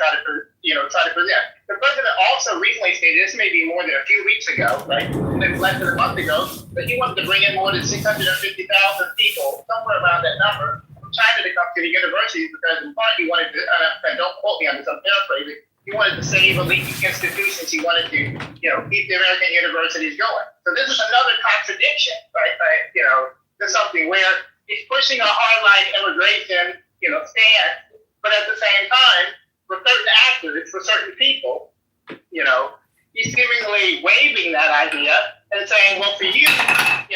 try to present. The president also recently stated, this may be more than a few weeks ago, right, less than a month ago, that he wanted to bring in more than 650,000 people, somewhere around that number, from China to come to the universities because in part he wanted to, and don't quote me on this, I'm paraphrasing, he wanted to save elite institutions. He wanted to, keep the American universities going. So this is another contradiction, right? To something where he's pushing a hardline immigration, stance, but at the same time, for certain actors, for certain people, he's seemingly waving that idea and saying, well, for you, in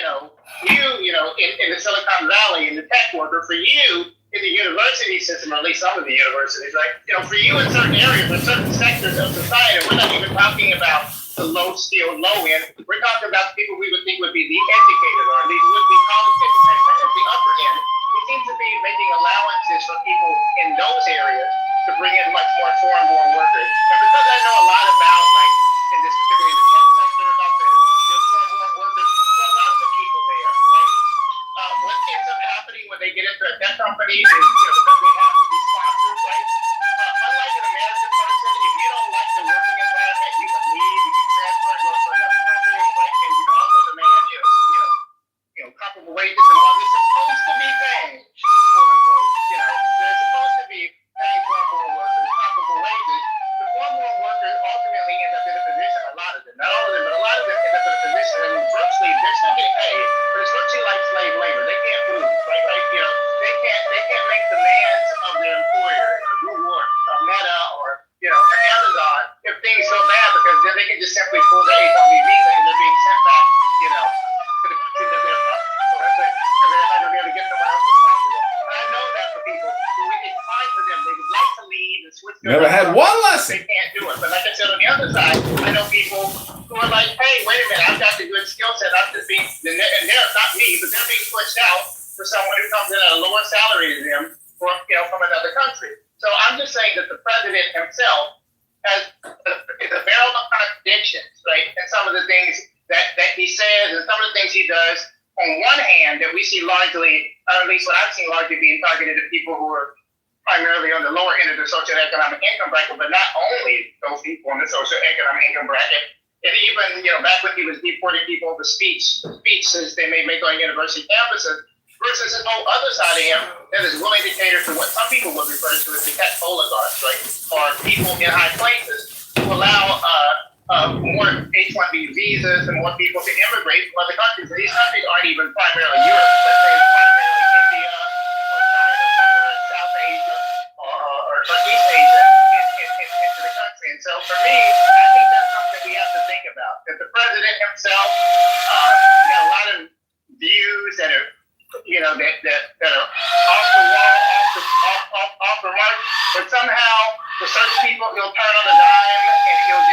the Silicon Valley, in the tech worker, for you, in the university system, or at least some of the universities, right? For you in certain areas, or certain sectors of society, we're not even talking about the low-skilled, low-end. We're talking about people we would think would be the educated, or at least would be college educated at the upper end. We seem to be making allowances for people in those areas to bring in much more foreign-born workers. And because I know a lot about, in this particularly the tech sector, about the foreign-born workers, there are lots of people there, right? What ends up happening when they get into a tech company is, because they have to be sponsored, right? Unlike an American person, if you don't like the working environment, you can leave, you can transfer and go to another company, right? And you can also demand, comparable wages and all. They're supposed to be paying, quote unquote, they're supposed to be paying foreign workers comparable wages. The foreign workers ultimately end up in a position, a lot of them, not all of them, but a lot of them end up in a position and virtually, they're still getting paid, but it's virtually like slave labor. They can't move, right? They can't make demands of their employer, Google or Meta or, Amazon if things go bad, because then they can just simply pull the H-1B visa and they're being sent back, to the country that they're from. So that's like, they're not going to be able to get someone else to sponsor them. And I know that for people who it's fine for them. They would like to leave and switch their Never had one lesson. They can't do it. But like I said, on the other side, I know people who are like, hey, wait a minute, I've got the good skill set. I'm just being, and they're not me, but they're being pushed out for someone who comes in at a lower salary than them from another country. So I'm just saying that the president himself is a barrel of contradictions, right? And some of the things that he says and some of the things he does, on one hand, that we see largely, or at least what I've seen largely being targeted at people who are primarily on the lower end of the socioeconomic income bracket, but not only those people in the socioeconomic income bracket. And even, back when he was deporting people, the speeches they may make on university campuses, versus this whole other side of him that is willing to cater to what some people would refer to as the tech oligarchs, right? Or people in high places to allow more H-1B visas and more people to immigrate from other countries. And these countries aren't even primarily Europe, let's say primarily India or China or South Asia or East Asia into the country. And so for me, I think that's something we have to think about. That the president himself got a lot of views that are that are off the wall, off the mark, but somehow for certain people he'll turn on a dime and he'll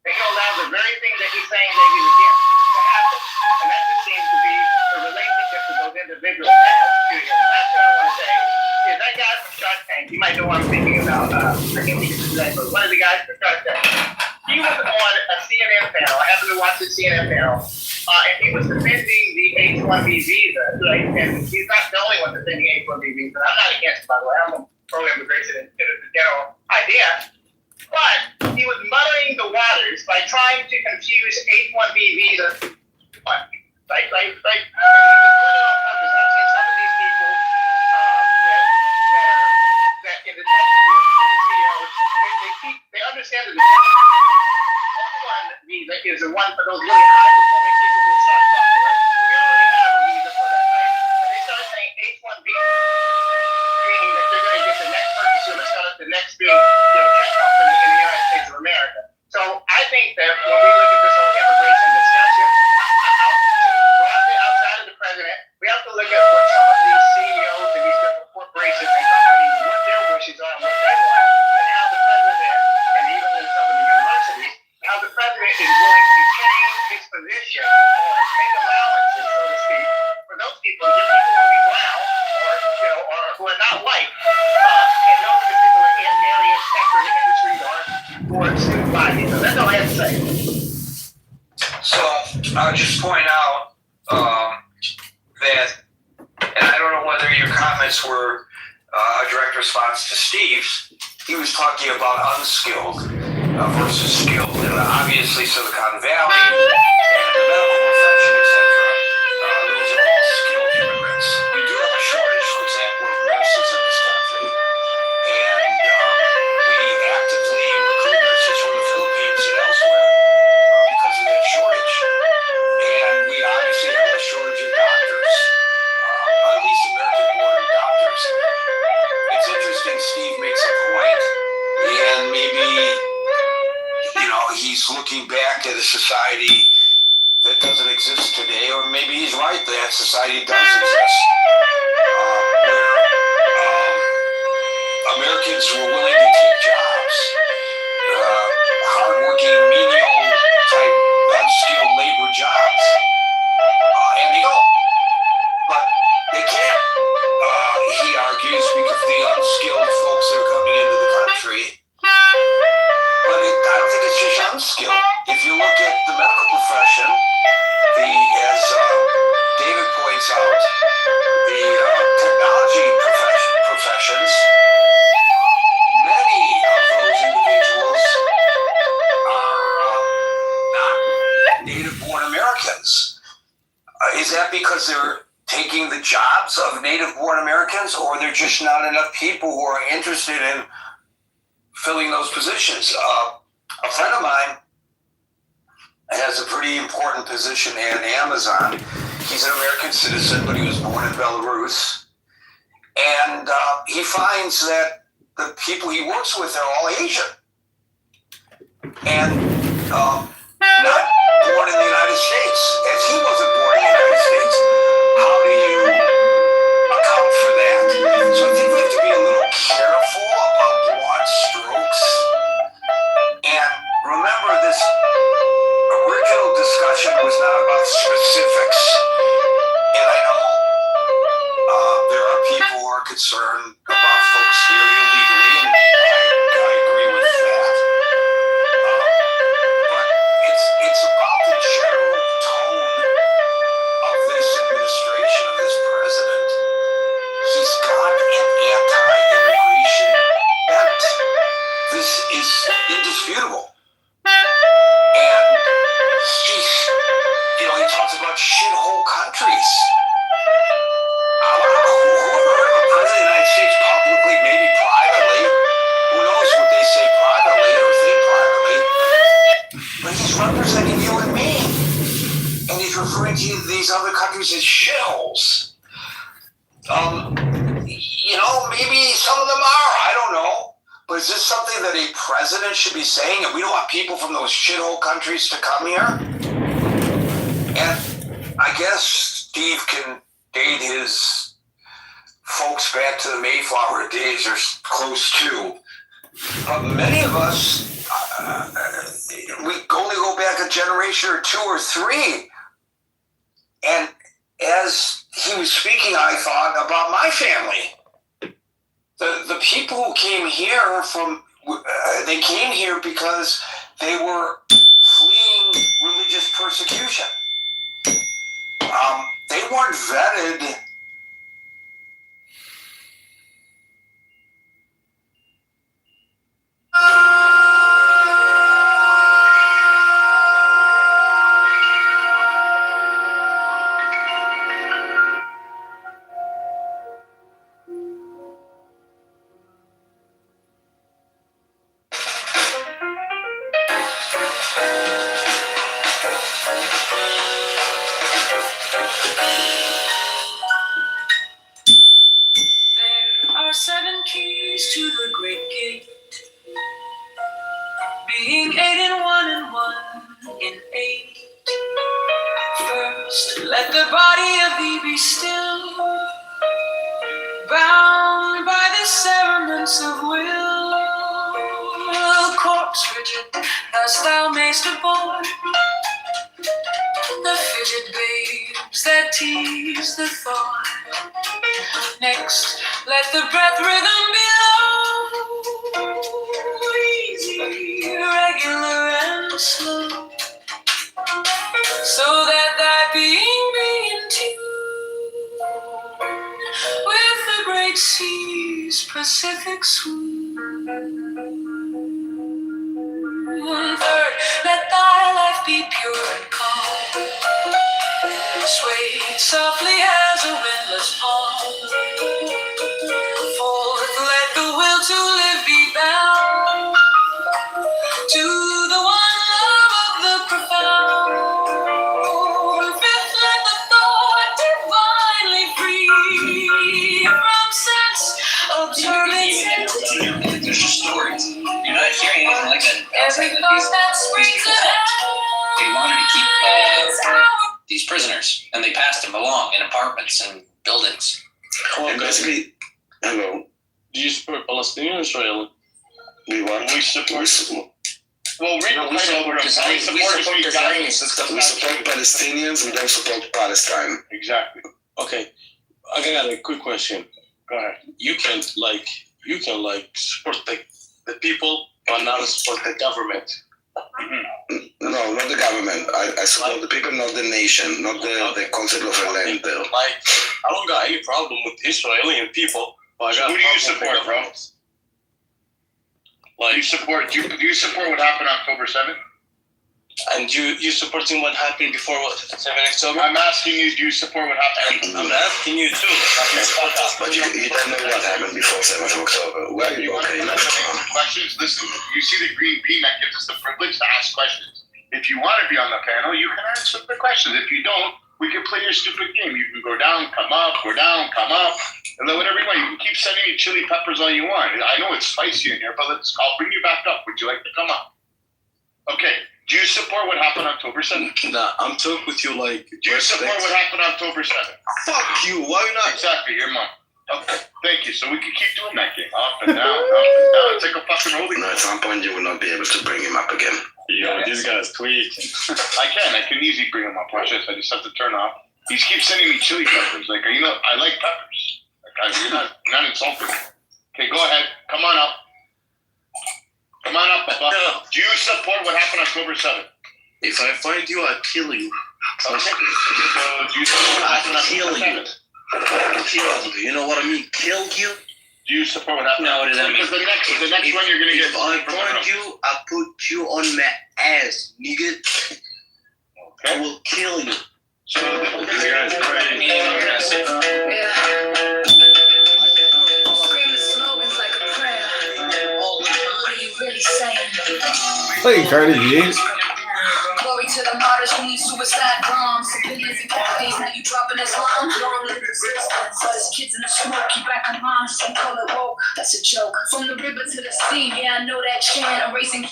allow the very thing that he's saying that he's against to happen. And that just seems to be the relationship that those individuals have to him. That's what I want to say. Is that guy from Shark Tank, you might know what I'm thinking about. I can't think of his name, but one of the guys from Shark Tank. He was on a CNN panel. I happened to watch the CNN panel. And he was defending the H-1B visa, right? And he's not the only one defending H-1B visa. I'm not against it, by the way. I'm a pro-immigration in the general idea. But he was muddying the waters by trying to confuse H-1B visas. Right? And he was doing it on purpose. I've seen some of these people that in the tech field, the CEOs, they understand that the H-1 visa is the one for those really high-performing people who start a company, right? We already have a visa for that, right? And they start saying H-1B, meaning that they're going to get the next person who's going to start up the next big tech company in the United States of America. So I think that when we look at this whole immigration discussion, outside of the president, we have to look at what some of these CEOs and these different corporations and companies, what their wishes are and what they want, and how the president, and even in some of the universities, how the president is willing to change his position or make allowances, so to speak, for those people, give people who be brown or who are not white in those particular areas, sectors, industries, or student bodies. So that's all I have to say. So I'll just point out that, and I don't know whether your comments were a direct response to Steve's, he was talking about unskilled versus skilled. And obviously Silicon Valley and the medical profession, etc., those are all skilled immigrants. We do have a shortage, for example, of nurses in this country. And we actively recruit nurses from the Philippines and elsewhere because of that shortage. And we obviously have a shortage of doctors, at least American-born doctors. It's interesting, Steve makes a point, and maybe, he's looking back at a society that doesn't exist today, or maybe he's right, that society does exist, where Americans were willing to take jobs, hardworking, menial type, unskilled labor jobs, and they don't. But they can't, he argues, because the unskilled folks that are coming into the country. But I don't think it's just unskilled. If you look at the medical profession, as David points out, the technology professions, many of those individuals are not native-born Americans. Is that because they're taking the jobs of native-born Americans, or there are just not enough people who are interested in filling those positions? A friend of mine has a pretty important position at Amazon. He's an American citizen, but he was born in Belarus. And he finds that the people he works with are all Asian and not born in the United States, as he wasn't born in the United States. How do you account for that? So I think we have to be a little careful about broad strokes. And remember, this original discussion was not about specifics. And I know there are people who are concerned about folks here illegally, and I agree with that. But it's about the general tone of this administration, of this president. He's got an anti-immigration bent. This is indisputable. And he talks about shithole countries. Whoever heard of a president of the United States publicly, maybe privately, who knows what they say privately or think privately, but he's representing you and me. And he's referring to these other countries as shitholes. Maybe some of them are, I don't know. But is this something that a president should be saying? And we don't want people from those shithole countries to come here? And I guess Steve can date his folks back to the Mayflower days, or close to. But many of us, we only go back a generation or two or three. And as he was speaking, I thought about my family. The people who came here they came here because they were fleeing religious persecution. They weren't vetted. Seven keys to the great gate, being 8 in 1 and 1 in 8. First, let the body of thee be still, bound by the cerements of will. Corpse rigid, thus thou mayst abort the fidget babes that tease the thought. Next, let the breath rhythm be low, easy, regular, and slow, so that thy being be in tune with the great sea's Pacific swoon. softly as a windless pond. Fourth, let the will to live be bound to the one love of the profound. Fifth, let the thought divinely free from sense observance entity. There's just stories. You're not hearing anything like that. Every thought that springs They wanted to keep these prisoners, and they passed them along in apartments and buildings. And basically, hello. Do you support Palestinian or Israeli? We want. We support. Well, read the title over we support the Zionists and stuff. We support Palestinians. We don't support Palestine. Exactly. Okay, I got a quick question. Go ahead. You can support the people, but not support the government. No, not the government. I support the people, not the nation, not the concept of a land. Like, I don't got any problem with Israeli people, but I got. Who do you support, bro? Like, Do you support what happened October 7th? and you supporting what happened before 7 October? I'm asking you, do you support what happened? I'm asking you too. But you don't know what happened before 7th of October. Well, You want okay, to let's answer go. questions? Listen, you see the green bean that gives us the privilege to ask questions. If you want to be on the panel, you can answer the questions. If you don't, we can play your stupid game. You can go down, come up, go down, come up, and then whatever you want. You can keep sending me chili peppers all you want. I know it's spicy in here, but I'll bring you back up. Would you like to come up? Okay. Do you support what happened October 7th? Nah, I'm talking with you like. Do you support what happened October 7th? Fuck you. Why not? Exactly, your mom. Okay, thank you. So we can keep doing that game. Up and down, up and down. It's like a fucking rolling. No, at some point you will not be able to bring him up again. Yo, this guy's tweaking. I can easily bring him up. Watch this. I just have to turn off. He keeps sending me chili peppers. Like, you know, I like peppers. Like, you're not insulting. Okay, go ahead. Come on up. Come on up, Papa. Do you support what happened October 7th? If I find you, I'll kill you. Okay. So do you support what happened Kill October you. 7th? Kill you. You know what I mean? Kill you. Do you support what happened? No, what does that mean? Because the next one you're gonna get. If I find you, I put you on my ass, nigga. I Okay. will kill you. So This guy's crazy. Playing Cardi B. Glory to the martyrs who need suicide bombs. Civilians and days now you dropping this bomb. Long live resistance. All these kids in the smoke, keep back in mind. Some call it woke. That's a joke. From the river to the sea, yeah, I know that chant. Erasing.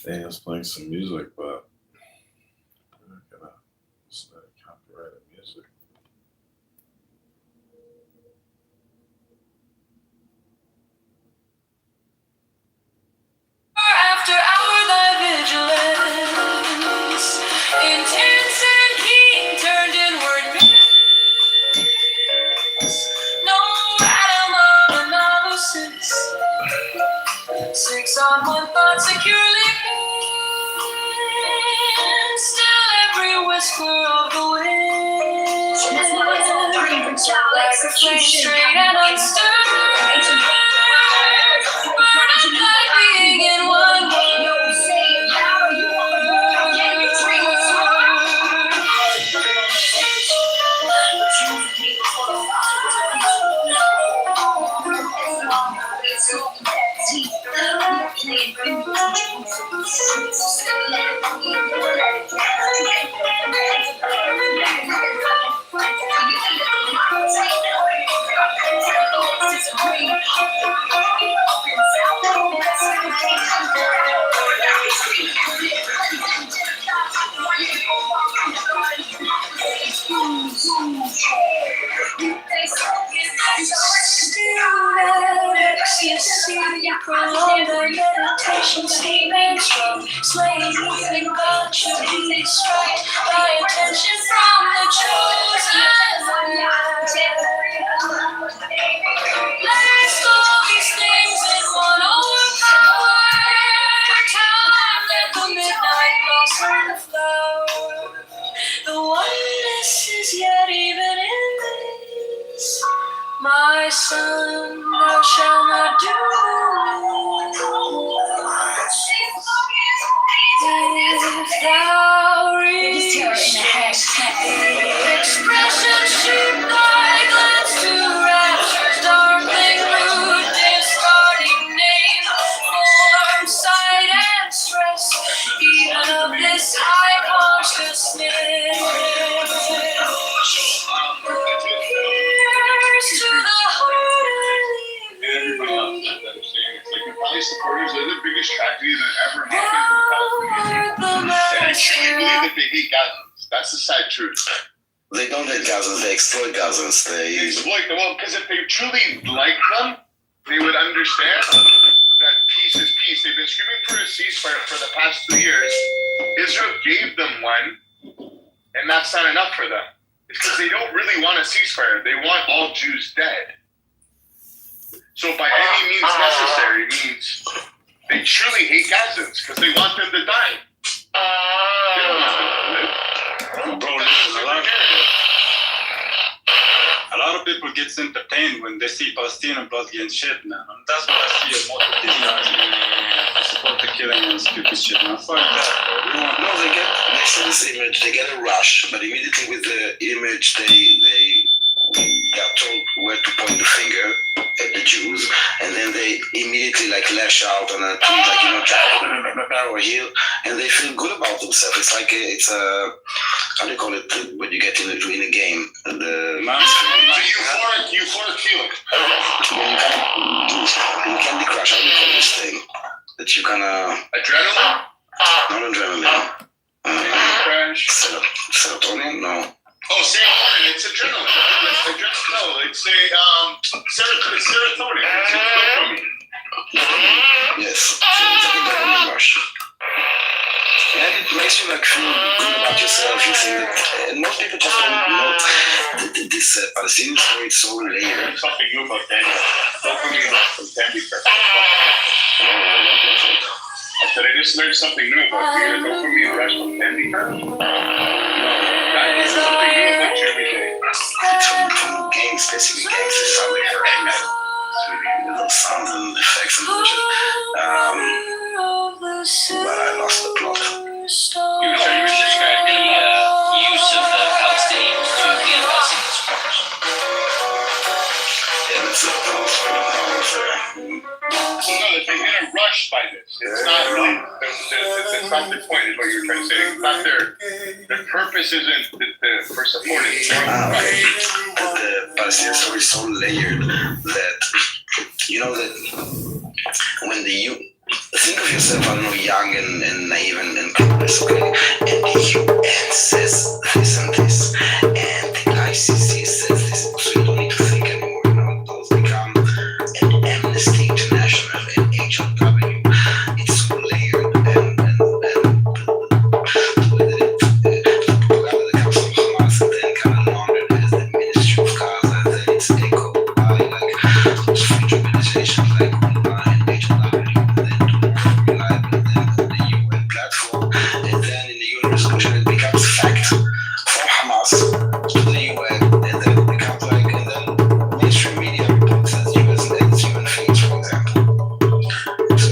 Daniel's playing some music, but I'm not gonna listen to copyrighted music. After hour thy vigilance, intense and keen, turned inward miss. No atom of analysis. 6 on one thought securely pinned. Still every whisper of the wind. Like a flame straight and unstirred. Burn up thy being in one word. Prolong their meditation statements from slaves and God should be distract by attention from the chosen. Let's all these things in one overpower. Time let the midnight blossom flower. The oneness is yet even in this. My son, thou shalt not do if thou reach understand. It's like the Valley supporters are the biggest tragedy that ever happened to the Palestinian people. And I truly believe that they hate Gazans. That's the sad truth. They don't hate Gazans, they exploit Gazans. They exploit them. Well, because if they truly liked them, they would understand that peace is peace. They've been screaming for a ceasefire for the past 2 years. Israel gave them one, and that's not enough for them. It's because they don't really want a ceasefire. They want all Jews dead. So by any means necessary means they truly hate Gazans because they want them to die. They don't want them to live. Bro, listen, a lot of people get entertained when they see Palestinian blood getting shed now. And that's what I see most of these guys support the killing and stupid shit. Now, fuck that. No, they see this image, they get a rush, but immediately with the image, they got told where to point the finger at the Jews, and then they immediately like lash out on a tweet like, you know, or heel, and they feel good about themselves. It's like it's a how do you call it when you get in a game? The euphoric feeling. In Candy Crush, how do you call this thing? That you kind of adrenaline? Not adrenaline. Crash. Serotonin? No. Oh, serotonin. It's adrenaline. No, it's a serotonin. It's dopamine. Yes. So it's like a dopamine rush. And it makes you like feel good about yourself. You think that most people just don't know that this Palestinian story is so layered. Something new about that. Dopamine from Candy Crush. I said I just learned something new about the dopamine rush from Candy Crush. That is something new about every day. It's from games, specific games. It's how they heard little sounds and effects and bullshit. But I lost the plot. You were describing the use of the Palestinians to the Palestinian supporters. Yeah, that's the So no, that they get a rush by this. It's not really. That's not the point. Is what you're trying to say. It's not their purpose isn't for supporting. The Palestinian story is so layered that you know that when think of yourself, I don't know, young and naive and clueless, okay? And the UN says this and this, and the ICC says this, so you don't need to think anymore. You know, those become an Amnesty International and HLW. It's so layered, and the way that the propaganda that comes from Hamas and then kind of laundered as the Ministry of Gaza, and then it's echoed by like those fringe organizations like UNRWA and HLW. And then in the UN resolution it becomes fact from Hamas to the UN, and then it becomes like, and then mainstream media reports as US and as UN feeds, for example. So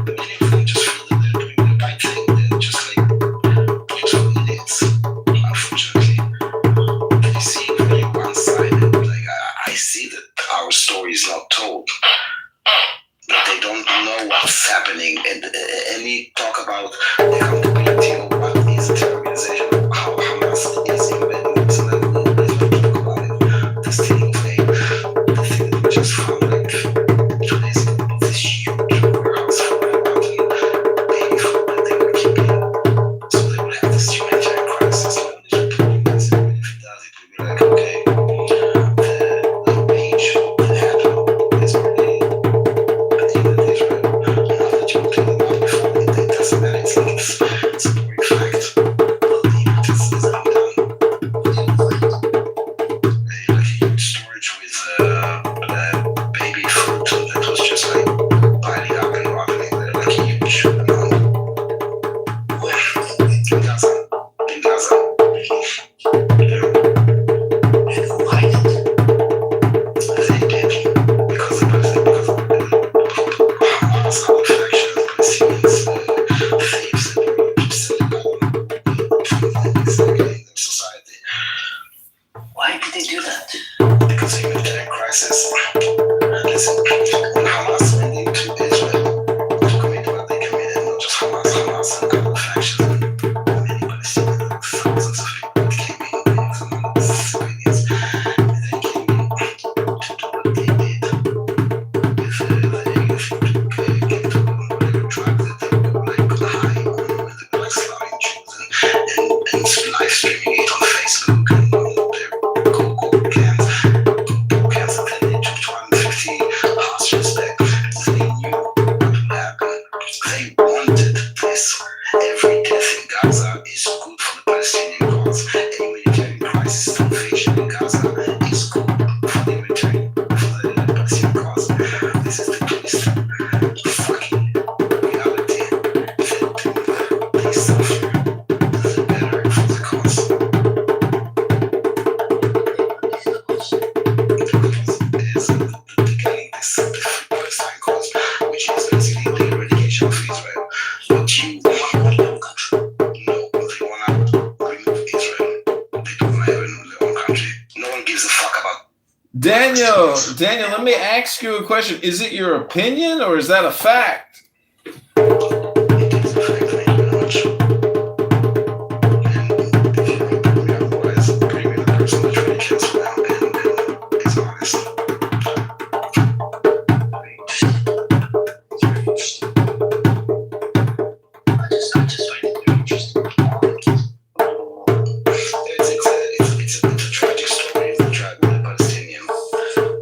many of them just feel that they're doing the right thing. They're just like beautiful idiots, unfortunately. They see very one-sided. Like I see that our story is not told. That they don't know what's happening, and any talk about accountability or what is a terror organization, how Hamas is embedded, so that they don't talk about it. The stealing of aid, the thing that we just found like 2 days ago about this huge warehouse for baby food that they were keeping, so they would have this humanitarian crisis. If it does, it would be like, okay, the page that happened is already. It's a boring fact. This is undone. Like a huge storage with baby fruit that was just like piling up and rotting there, like a huge amount. In Gaza. And why not? They did because Hamas, our factions, fucking reality that they suffer, the better for the cause. Is getting this the Palestine cause, which is basically the eradication of Israel. But you want their own country? No, they wanna remove Israel. They don't wanna have their own country. No one gives a fuck about. Daniel, let me ask you a question. Is it your opinion or is that a fact? It is a fact, thank you very much. And if you don't believe me otherwise, bring me the person that really cares for them and is honest. I just find it very interesting. It's a tragic story of the Palestinian.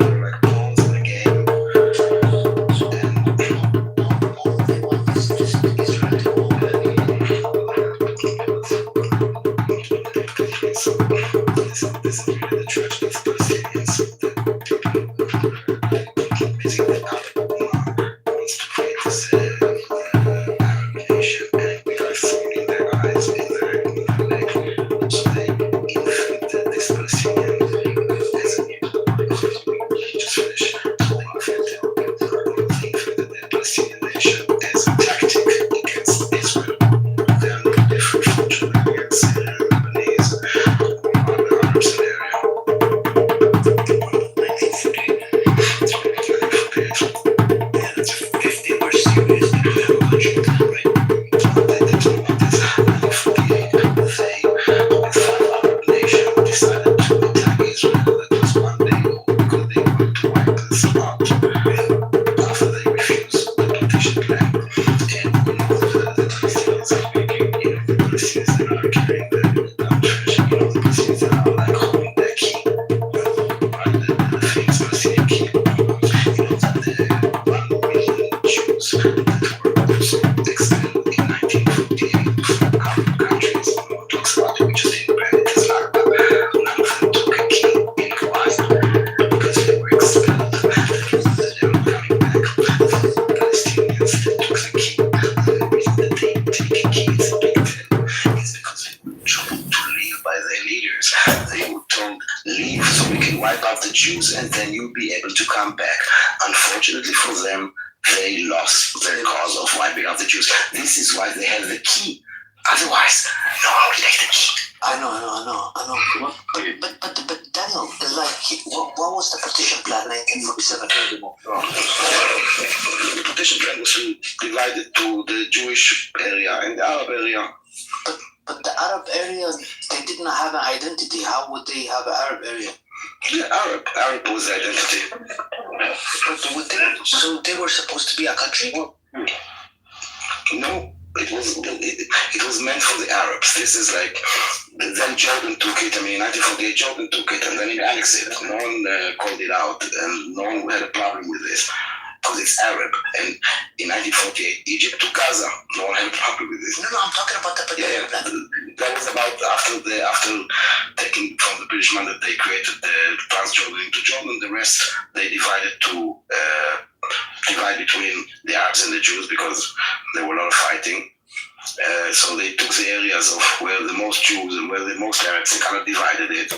They're like pawns in the game. This is really the tragedy of Palestinians. Basically, wants to create this Arab nation, and we are thrown in their eyes, in their leg. So they invented this Palestinian as a new. Just finish. They invented the Palestinian nation as a tactic against Israel. They are no different from Jordanians, Lebanese, or other Arabs in the area. 1948. If they were serious, they would have a country, right? They didn't want this. 1948, they, with 5 Arab nations, decided to attack Israel. That was one day because they wanted to wipe us out. After they refused the partition plan, and we know the Palestinians are making, the Palestinians that are carrying the treasure, the Palestinians that are like holding the key, right? The famous Palestinian key. That the 1 million Jews that were also expelled in 1948 from Arab countries. No one talks about it, we just brand it as Arab. None of them took a key in Why? Because they were expelled. They were coming back. The Palestinians took the key. The reason that they take a key is a big deal. It's because they were told to leave by their leaders. They were told, leave so we can wipe out the Jews and then you'll be able to come back. Unfortunately for them, they lost their cause of wiping out the Jews. This is why they have the key. Otherwise, no one would take the key. I know. But Daniel, what was the partition plan 1947? The partition plan was divided to the Jewish area and the Arab area. But the Arab area, they didn't have an identity. How would they have an Arab area? Yeah, Arab was the identity. So they were supposed to be a country? No, it was meant for the Arabs. This is like, then Jordan took it. I mean, 1948, Jordan took it and then he annexed it. No one called it out and no one had a problem with this because it's Arab. And in 1948, Egypt took Gaza. No one had a problem with this. No, I'm talking about the partition plan. That was about after taking from the British mandate, they created the Transjordan into Jordan. The rest they divided to divide between the Arabs and the Jews because there were a lot of fighting. So they took the areas of where the most Jews and where the most Arabs and kind of divided it.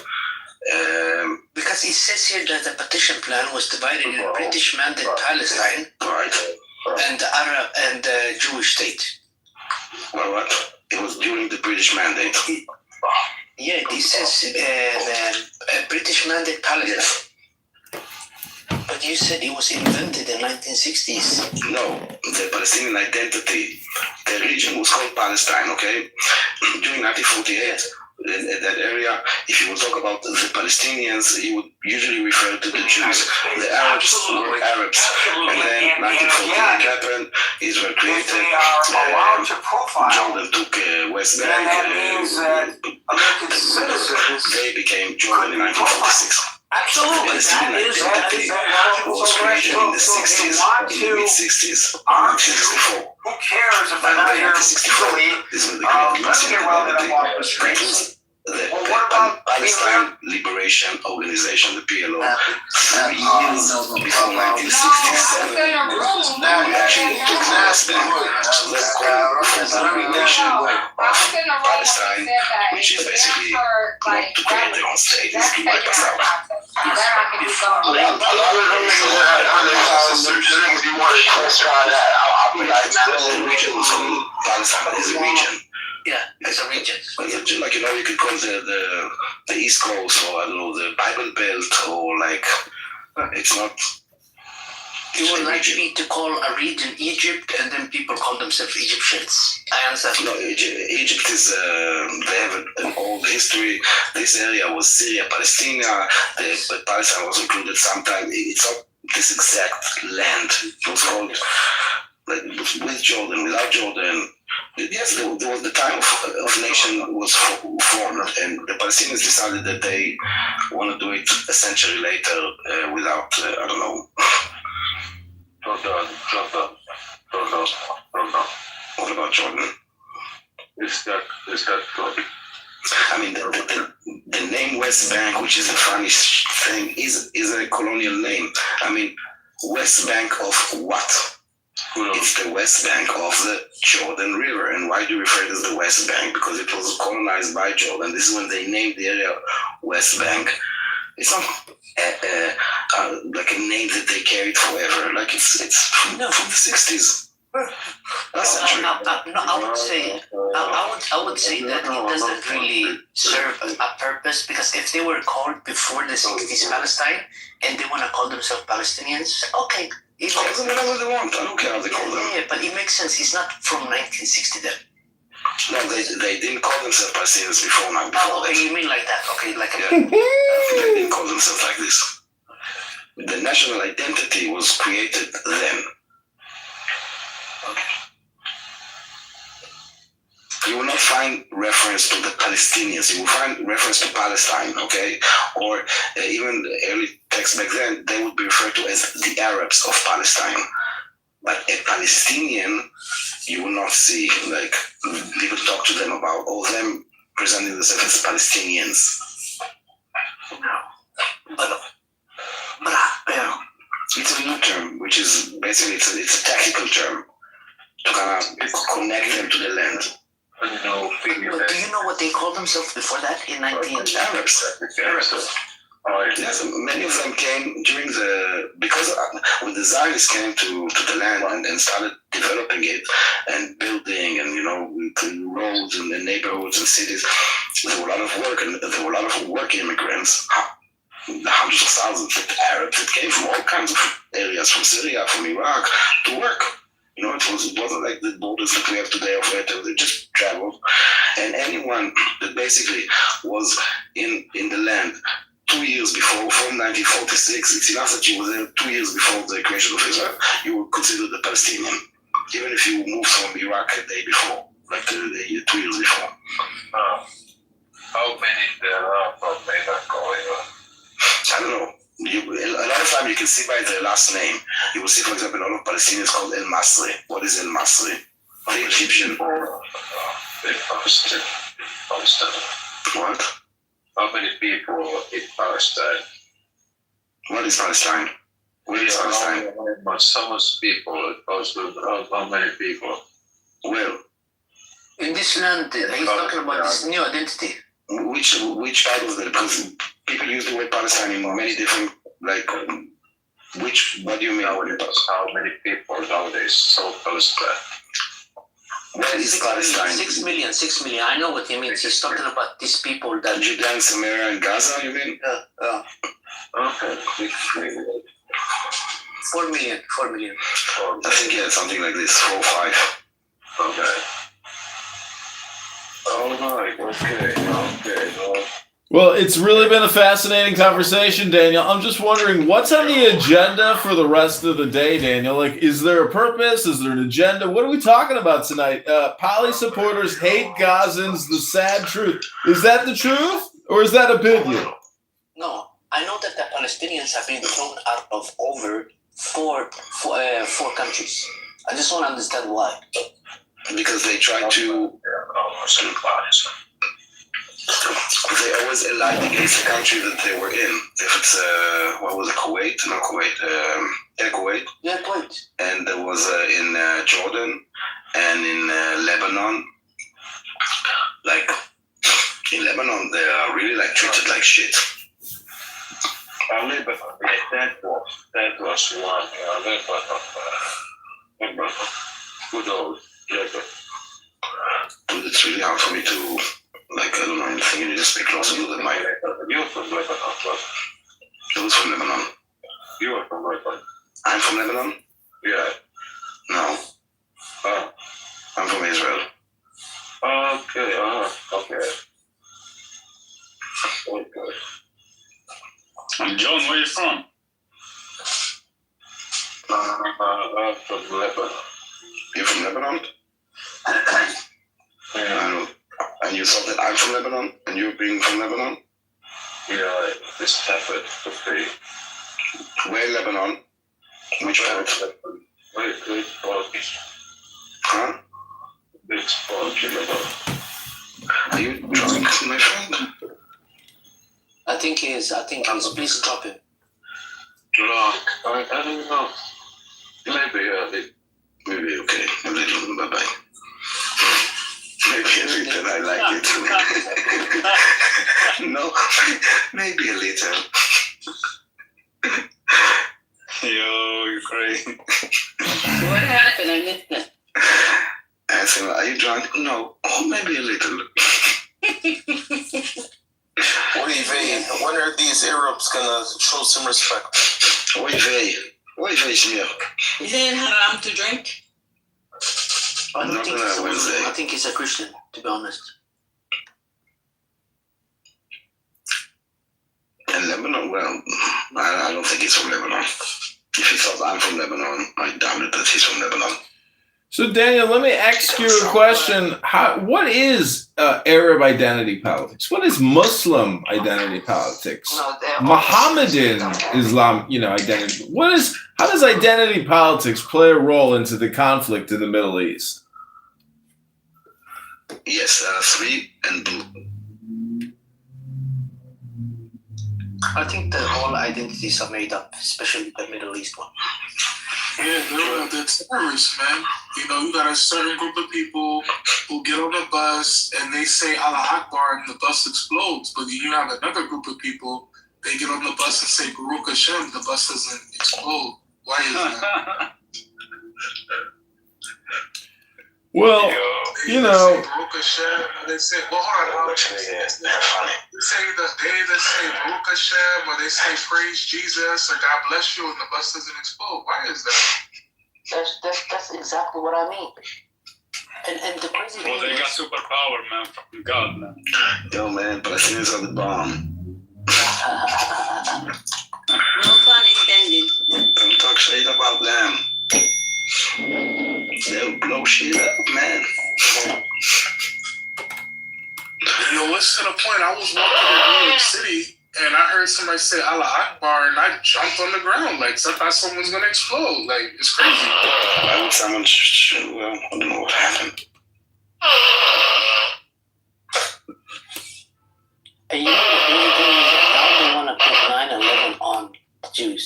Because it says here that the partition plan was divided in British mandate Palestine, right, and the Arab and the Jewish state. Well, what? It was during the British mandate. Yeah, it says British mandate Palestine. But you said it was invented in 1960s. No, the Palestinian identity, the region was called Palestine, okay? During 1948, in that area, if you will talk about the Palestinians, you would usually refer to the Jews. The Arabs were Arabs. And then 1948 happened, Israel created, Jordan took West Bank, they became Jordan in 1946. Absolutely. Palestinian identity was created in the 60s, in the mid-60s, 1964. Who cares if By the way, 1964? 1964, this was the Palestinian identity. That was the Palestine Liberation Organization, the PLO, 3 years before 1967. actually took the West Bank. So they're calling for the nation of Palestine, which is basically not to create their own state, is to wipe us out. The region was called Palestine is a region. Yeah, it's a region. Like, you know, you could call the East Coast, or I don't know, the Bible Belt, or like, it's not. You would like me to call a region Egypt, and then people call themselves Egyptians. I understand. No, Egypt is, they have an old history. This area was Syria, Palestine, but Palestine was included sometime. It's not this exact land. It was called, like, with Jordan, without Jordan. Yes, there was the time of nation was formed, and the Palestinians decided that they want to do it a century later without, I don't know. Jordan. What about Jordan? Is that good? I mean, the name West Bank, which is a funny thing, is a colonial name. I mean, West Bank of what? It's the West Bank of the Jordan River. And why do you refer it as the West Bank? Because it was colonized by Jordan. This is when they named the area West Bank. It's not like a name that they carried forever. Like it's from the 60s. I would say that it doesn't really serve a purpose, because if they were called before the 60s Palestine and they want to call themselves Palestinians, okay. It makes sense. Whatever they want. I don't care how they call them. Yeah, but it makes sense. It's not from 1960 then. No, they didn't call themselves Palestinians before now. Oh, okay, you mean like that? Okay, like a... Yeah. They didn't call themselves like this. The national identity was created then. Okay. You will not find reference to the Palestinians. You will find reference to Palestine, okay? Or even the early texts back then, they would be referred to as the Arabs of Palestine. But a Palestinian, you will not see, like, people talk to them about, them presenting themselves as Palestinians. But it's a new term, which is basically, it's a technical term to kind of connect them to the land. But do you know what they called themselves before that in 19... Arabs. Yes, many of them came during because when the Zionists came to the land and started developing it and building and, roads and neighborhoods and cities, there were a lot of work, and there were a lot of work immigrants, hundreds of thousands of Arabs that came from all kinds of areas, from Syria, from Iraq, to work. It wasn't like the borders that we have today of where they just traveled. And anyone that basically was in the land 2 years before, from 1946, it's enough that you were there 2 years before the creation of Israel, you were considered a Palestinian, even if you moved from Iraq a day before, like 2 years before. How many there are from Mexico? I don't know. A lot of time you can see by their last name. You will see, for example, a lot of Palestinians called El Masri. What is El Masri? The Egyptian. Palestine. What? How many people in Palestine? What is Palestine? Where is Palestine? Some people, how many people? Well, in this land, he's talking about this new identity. Which part of the, because people use the word Palestine in many different, like, what do you mean? How many people nowadays so Palestine? Where is Palestine? 6 million. I know what he means. He's talking about these people that... Judea and Samaria and Gaza, you mean? Okay, 6 million. 4 million. I think, yeah, something like this, 4 or 5. Okay. All right, okay. Well, it's really been a fascinating conversation, Daniel. I'm just wondering, what's on the agenda for the rest of the day, Daniel? Like, is there a purpose? Is there an agenda? What are we talking about tonight? Poly supporters hate Gazans, the sad truth. Is that the truth, or is that opinion? No, I know that the Palestinians have been thrown out of over four countries. I just want to understand why. Because they try to... They always allied against the country that they were in. If it's, what was it, Kuwait? Not Kuwait. Kuwait. Yeah, Kuwait. And there was in Jordan and in Lebanon. Like in Lebanon, they are really like treated like shit. Lebanon, that was one. Lebanon, good old Lebanon. Dude, it's really hard for me to, like, I don't know anything. You need to speak closer to the mic. You're from Lebanon, what? Who's from Lebanon? You are from Lebanon. I'm from Lebanon? Yeah. No. I'm from Israel. Okay, okay. Okay. And John, where you from? I'm from Lebanon. You're from Lebanon? Yeah. And you thought that I'm from Lebanon? And you being from Lebanon? Yeah, this happened to be. Where in Lebanon? Which part? Great part. Huh? This part, you know. Are you drunk, my friend? I think he is. Please stop him. Drunk. I don't know. Maybe, Maybe, okay. A little, bye-bye. Maybe a little, I like it. No, maybe a little. Yo, you're crazy. What happened? I missed that. I said, are you drunk? No. Oh, maybe a little. When are these Arabs gonna show some respect? Oy vey, senor. Is it haram to drink? I don't Not think on he's a a Muslim. Wednesday. I think he's a Christian, to be honest. In Lebanon, well, I don't think he's from Lebanon. If he thought I'm from Lebanon, I doubt it that he's from Lebanon. So, Daniel, let me ask you a question. What is Arab identity politics? What is Muslim identity politics? No, Mohammedan Islam, identity. How does identity politics play a role into the conflict in the Middle East? Yes, there are three and blue. I think that all identities are made up, especially the Middle East one. Yeah, they're terrorists, man. You got a certain group of people who get on the bus and they say Allah Akbar and the bus explodes. But you have another group of people, they get on the bus and say Baruch Hashem, the bus doesn't explode. Why is that? Well, They say Baruch Hashem, they say, well, hold on, they say they either say Baruch Hashem or they say praise Jesus or God bless you and the bus doesn't explode. Why is that? That's exactly what I mean. And the crazy thing Well, they got superpower, man, from God, man. Yo, man, Palestinians are the bomb. No pun intended. Don't talk shit about them. They'll blow shit up, man. It's to the point I was walking in New York City and I heard somebody say Allah Akbar and I jumped on the ground like I thought someone's gonna explode. Like, it's crazy. Why would someone well, I don't know what happened. And the crazy thing is that now they want to put 9/11 on the Jews.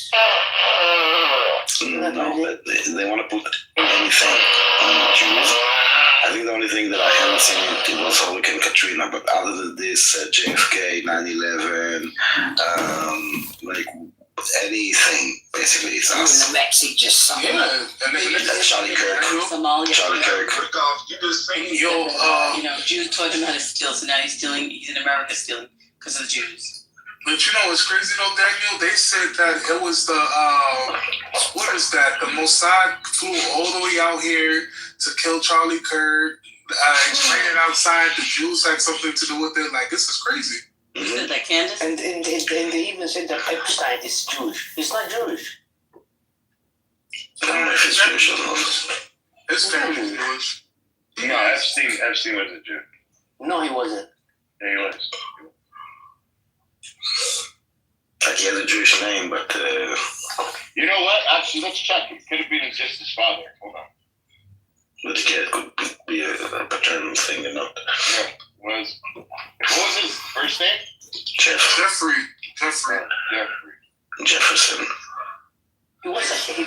No, they want to put anything on the Jews. I think the only thing that I haven't seen it was Hurricane Katrina, but other than this, JFK, 9/11, like anything, basically, it's us. The Mexican song. Yeah, and then Charlie Kirk. Somalia. Charlie Kirk. Jews taught him how to steal, so now he's in America stealing because of the Jews. But what's crazy though, Daniel? They said that it was the what is that? The Mossad flew all the way out here to kill Charlie Kirk. Explaining outside the Jews had something to do with it. Like, this is crazy. You said that Candace? And they even said that Epstein is Jewish. He's not Jewish. I don't know if it's Jewish or not. His family Jewish. No, Epstein was a Jew. No, he wasn't. Yeah, he was. Like, he has a Jewish name, but... You know what? Actually, let's check. It could have been just his father. Hold on. But it could be a paternal thing, Yeah. What was his first name? Jeffrey. Jeffrey. Jefferson. He was a Jew.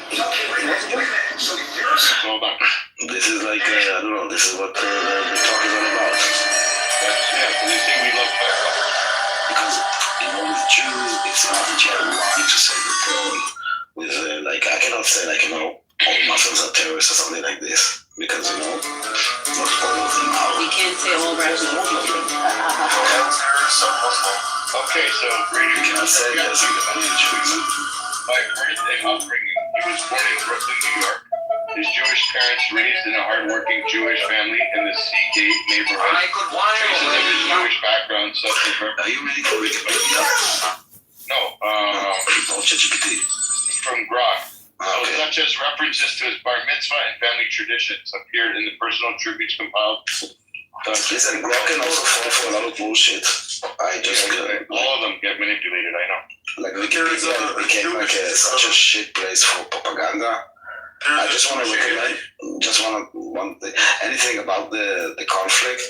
Hold on. This is like, I don't know, this is what the talk is all about. They say we love America. Because, with Jews, it's not that you have right to say the thing with, I cannot say, all Muslims are terrorists or something like this. Because, most all of them are. You can't say all Russians are Terrorists are Muslim. Okay, so You cannot say there's a Jews. by birth and upbringing, he was born in Brooklyn, New York. His Jewish parents raised in a hardworking Jewish family in the Seagate neighborhood. Traces of his Jewish background suffered Are you ready for Wikipedia? from Grok. Okay. Such as references to his bar mitzvah and family traditions appeared in the personal tributes compiled. Listen, Grok can also fall for a lot of bullshit. All of them get manipulated, I know. Wikipedia became such a shit place for propaganda. I just want to recommend, anything about the conflict.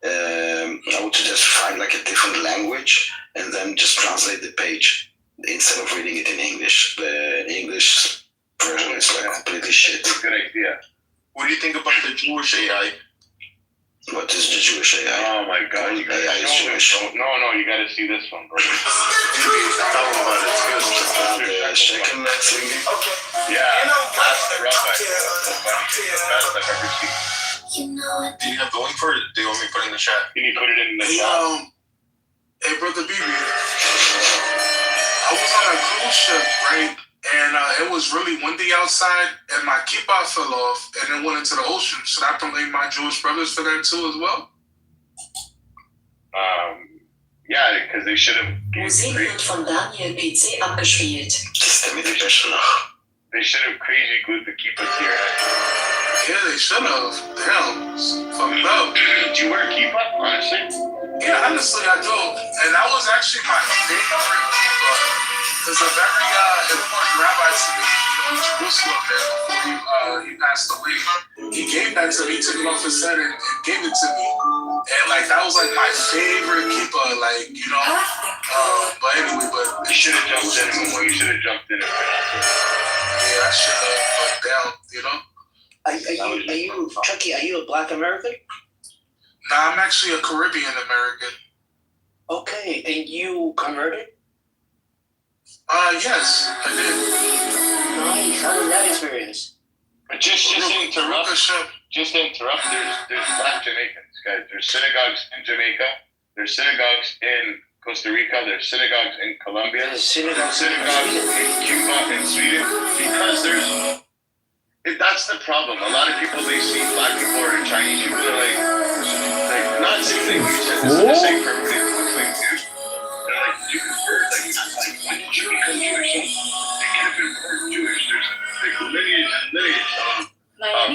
I would suggest find a different language and then just translate the page instead of reading it in English. The English version is completely shit. That's a good idea. What do you think about the Jewish AI? What is the Jewish AI? Oh my God, you AI is gotta Jewish. No, you gotta see this one, bro. Tell me about it. The second thing. Yeah, that's the rabbi. That's the best I've ever seen. Do you have the link for it? Do you want me to put it in the chat? Can you put it in the Hey, chat? hey, brother BB. I was on a cruise ship, right? And it was really windy outside, and my kippah fell off, and it went into the ocean. Should I blame my Jewish brothers for that too, as well? Yeah, because they should have. Muziek van Daniel PC abgespielt. They should have crazy glued the kippahs here. Yeah, they should have. Damn, it's fucked up. Do you wear a kippah, honestly? Yeah, honestly, I do. And that was actually my favorite kippah. Because of every important rabbi to me in Jerusalem, man, before he passed away, he gave that to me, he took it off his head and gave it to me. And that was my favorite kippah, but anyway, You should have jumped in more. You should have jumped in. Yeah, I should have, but down, Are you, Chucky, are you a Black American? Nah, I'm actually a Caribbean American. Okay, and you converted? Yes, I did. Nice. How was that experience? But just to interrupt, there's Black Jamaicans, guys. There's synagogues in Jamaica. There's synagogues in Costa Rica. There's synagogues in Colombia. There's synagogues in Cuba and Sweden. Because that's the problem. A lot of people, they see Black people or Chinese people, they're like not saying you said this is the same for everybody who looks like you. They're like, you convert. When did you become Jewish? They could have been born Jewish. There's lineage and lineage of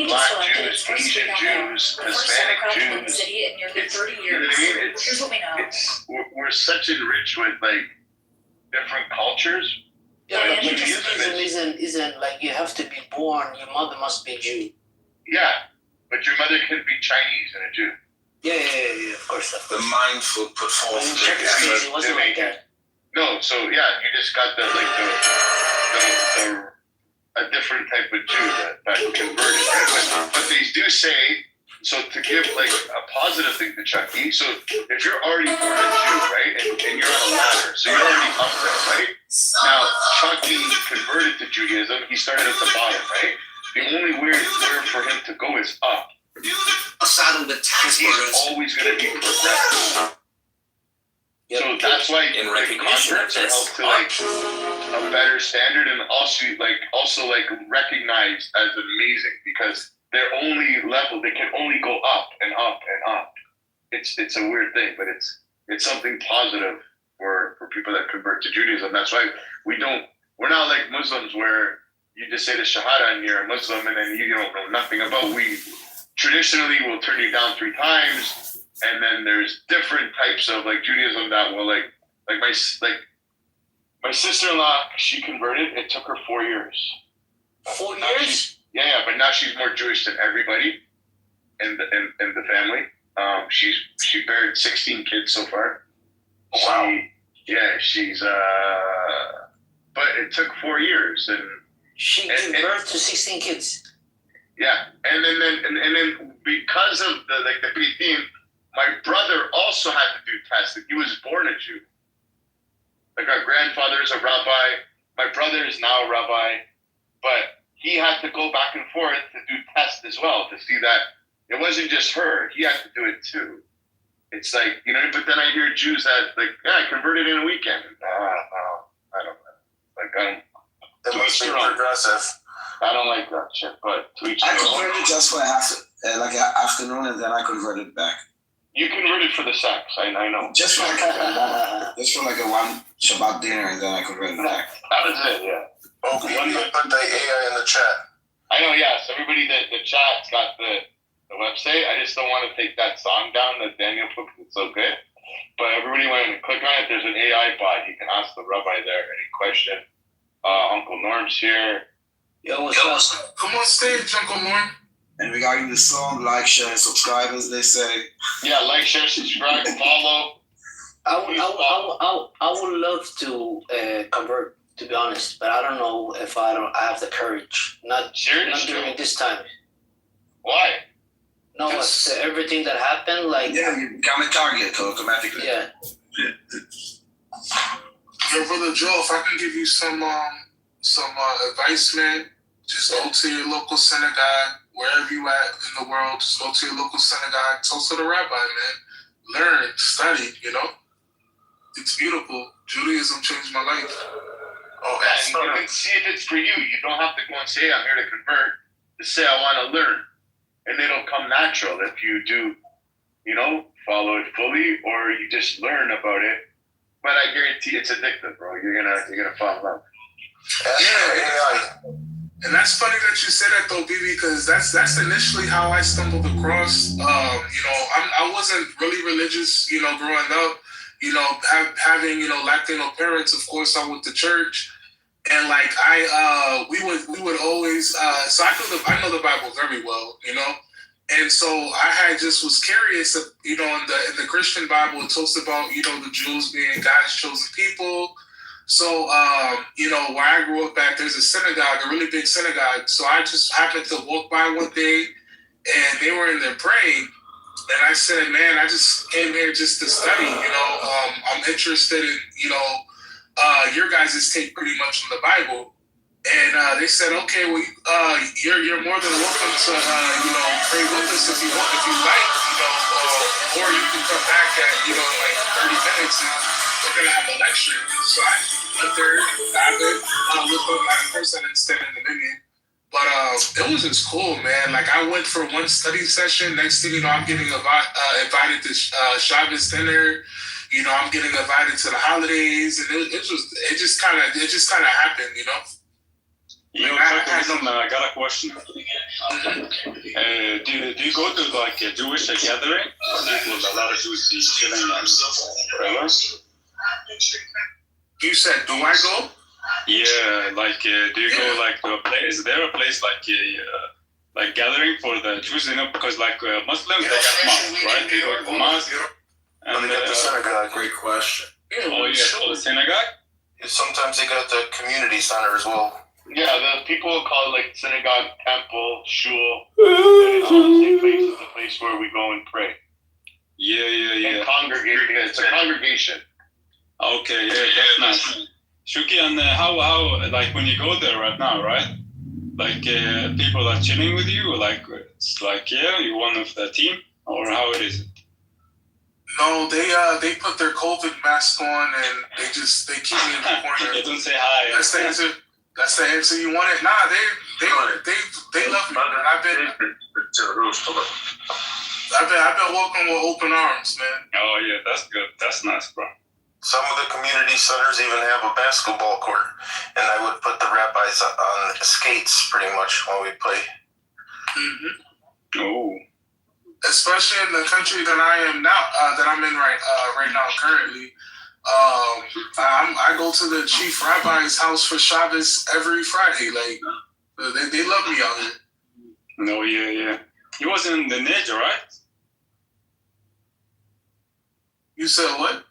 Black Jews, Asian Jews, Hispanic Jews. City in nearly 30 years. You know what I mean? Here's what we know. We're such enriched with different cultures. Yeah, Judaism isn't you have to be born, your mother must be Jew. Yeah, but your mother can be Chinese and a Jew. Yeah, of course. The mindful put forth. It wasn't like that. No, so yeah, you just got the a different type of Jew that converted, right? But they do say, so to give a positive thing to Chucky, so if you're already born a Jew, right, and you're on a ladder, so you're already up there, right? Now, Chucky converted to Judaism, he started at the bottom, right? The only way for him to go is up. Aside of the tax he's always going to be progressive. So that's why converts are held to a better standard and also recognized as amazing because their only level, they can only go up and up and up. It's a weird thing, but it's something positive for people that convert to Judaism. That's why we're not like Muslims where you just say the Shahada and you're a Muslim and then you don't know nothing about. We traditionally will turn you down 3 times. And then there's different types of Judaism that will my sister-in-law, she converted. It took her 4 years. 4 years? Yeah, but now she's more Jewish than everybody in the family. She buried 16 kids so far. Wow. She's but it took 4 years, and She gave birth to 16 kids. Yeah, and then because of the Pitin, my brother also had to do testing. He was born a Jew. Like our grandfather is a rabbi. My brother is now a rabbi, but he had to go back and forth to do tests as well to see that it wasn't just her. He had to do it too. It's like, you know, but then I hear Jews that like, I converted in a weekend. No, I don't know. Like, That must be progressive. I don't like that shit, but to each I their own. converted just for like an afternoon, and then I converted back. You converted for the sex, I know. Just for like a one Shabbat dinner, and then I converted back. That was it, yeah. Okay, you put the AI in the chat. I know, yeah. So everybody the chat's got the website. I just don't want to take that song down that Daniel put because it's so good. But everybody when you click on it, there's an AI bot. You can ask the rabbi there any question. Uncle Norm's here. Yo, what's up? Come on stage, Uncle Norm. And regarding the song, like, share, and subscribe, as they say. Yeah, like, share, subscribe, follow. I would love to convert, to be honest, but I don't know if I have the courage. Not during this time. Why? No, everything that happened, like yeah, you become a target automatically. Yeah. Yo, brother Joe, if I can give you some advice, man, just go to your local synagogue, wherever you at in the world. Just go to your local synagogue, talk to the rabbi, man. Learn, study. You know, it's beautiful. Judaism changed my life. Oh, and even see if it's for you. You don't have to go and say, I'm here to convert. Just say, I want to learn. And it'll come natural if you do, you know, follow it fully or you just learn about it. But I guarantee it's addictive, bro. You're gonna fall in love. Yeah, and that's funny that you said that though, BB, because that's initially how I stumbled across. You know, I wasn't really religious, you know, growing up. You know, having Latino parents. Of course, I went to church, and like we would always. So I know the Bible very well, you know. And so I was curious, you know, in the Christian Bible, it talks about, you know, the Jews being God's chosen people. So, you know, where I grew up at, there's a synagogue, a really big synagogue. So I just happened to walk by one day and they were in there praying. And I said, man, I just came here just to study, you know. I'm interested in, you know, your guys' take pretty much on the Bible. And they said, okay, well, you're more than welcome to, you know, pray with us if you want, if you like, you know, or you can come back at, you know, in like 30 minutes and we're going to have a lecture. So I went there, with them at first I didn't stand in the minion. But it was just cool, man. Like I went for one study session. Next thing you know, I'm getting invited to Shabbos dinner. You know, I'm getting invited to the holidays, and it just kind of happened, you know. You know, I got a question. Do you go to like a Jewish gathering? Or will a lot of Jews be chilling and stuff? You said, do I go? Yeah, like do you go like to a place? Is there a place like gathering for the Jews? You know, because like Muslims they got mosque, right? They go to the mosque. And they got the synagogue. Great question. Oh yeah, so the synagogue. Sometimes they got the community center as well. Yeah, the people call it like synagogue, temple, shul. It's all the same place. It's a place where we go and pray. Yeah. And congregate. It's a congregation. Okay, yeah, that's nice. Shuki, and how like when you go there right now, right? Like people are chilling with you, like it's like you're one of the team, or how it is? No, they put their COVID mask on and they keep me in the corner. They don't say hi. That's the answer you wanted. Nah, they love me. I've been welcomed with open arms, man. Oh yeah, that's good. That's nice, bro. Some of the community centers even have a basketball court, and I would put the rabbis on skates pretty much while we play. Mm-hmm. Oh. Especially in the country that I am now, that I'm in right now currently. I go to the chief rabbi's house for Shabbos every Friday. Like they love me out here. No, yeah. He was in the Niger, right? You said what?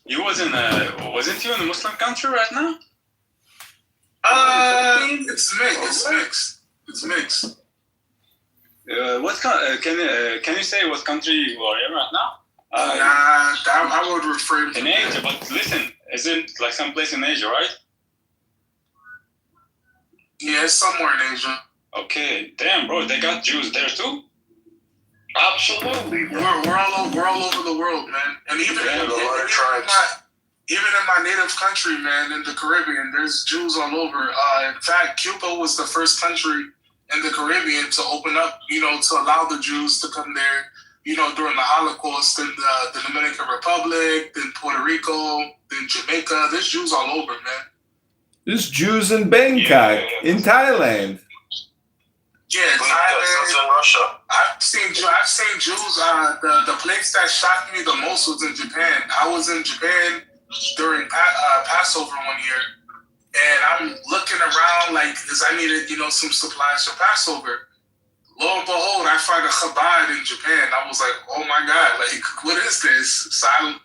He was in wasn't he in a Muslim country right now? It's mixed. Can you say what country you are in right now? I would refrain from in Asia, but listen, is it like someplace in Asia, right? Yeah, it's somewhere in Asia. Okay, damn, bro, they got Jews there too. Absolutely. We're all over the world, man. And even in my native country, man, in the Caribbean, there's Jews all over. In fact, Cuba was the first country in the Caribbean to open up, to allow the Jews to come there, during the Holocaust. In the Dominican Republic, then Puerto Rico, then Jamaica. There's Jews all over, man. There's Jews in Bangkok, in Thailand. Yeah, Thailand. In Russia. I've seen Jews. The place that shocked me the most was in Japan. I was in Japan during Passover one year, and I'm looking around because I needed, some supplies for Passover. Lo and behold, I find a Chabad in Japan. I was like, oh my God, what is this? So I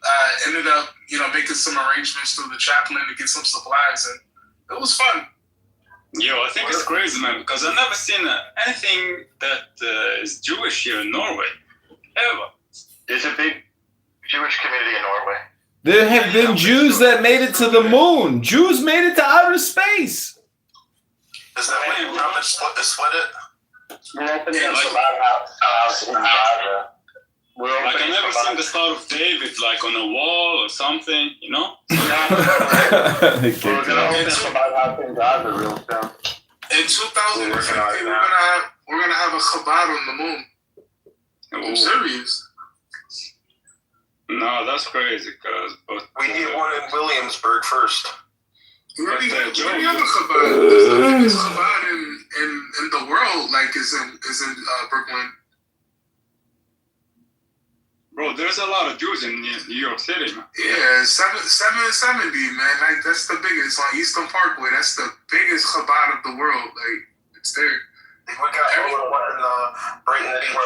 ended up, making some arrangements through the chaplain to get some supplies, and it was fun. Yo, I think it's crazy, man, because I've never seen anything that is Jewish here in Norway, ever. There's a big Jewish community in Norway. There have been Jews that made it to the moon. Jews made it to outer space. Is that what you promised? Split it? We're opening a house in Gaza. I never seen the Star of David on a wall or something, We're gonna open a Shabbat house in Gaza real soon. In 2050, we're gonna have a Chabad on the moon. I'm serious. No, that's crazy. We need one in Williamsburg first. We already have a Chabad. There's the biggest Chabad in the world. Is in Brooklyn. Bro, there's a lot of Jews in New York City, man. Yeah, 770, man. That's the biggest on Eastern Parkway. That's the biggest Chabad of the world. It's there. We got one in Brighton Beach.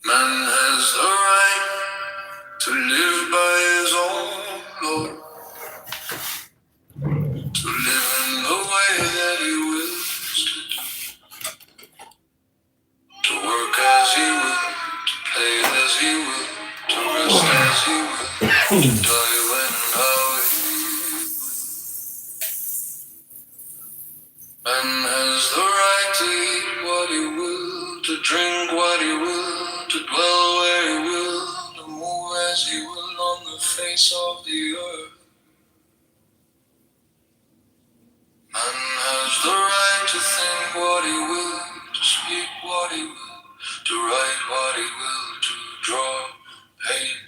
Man has the right to live by his own law, to live in the way that he wills to work as he will, to play as he will, to rest as he will, to die when and how he will. Man has the right to eat what he will, to drink what he will, to dwell where he will, to move as he will on the face of the earth. Man has the right to think what he will, to speak what he will, to write what he will, to draw, paint,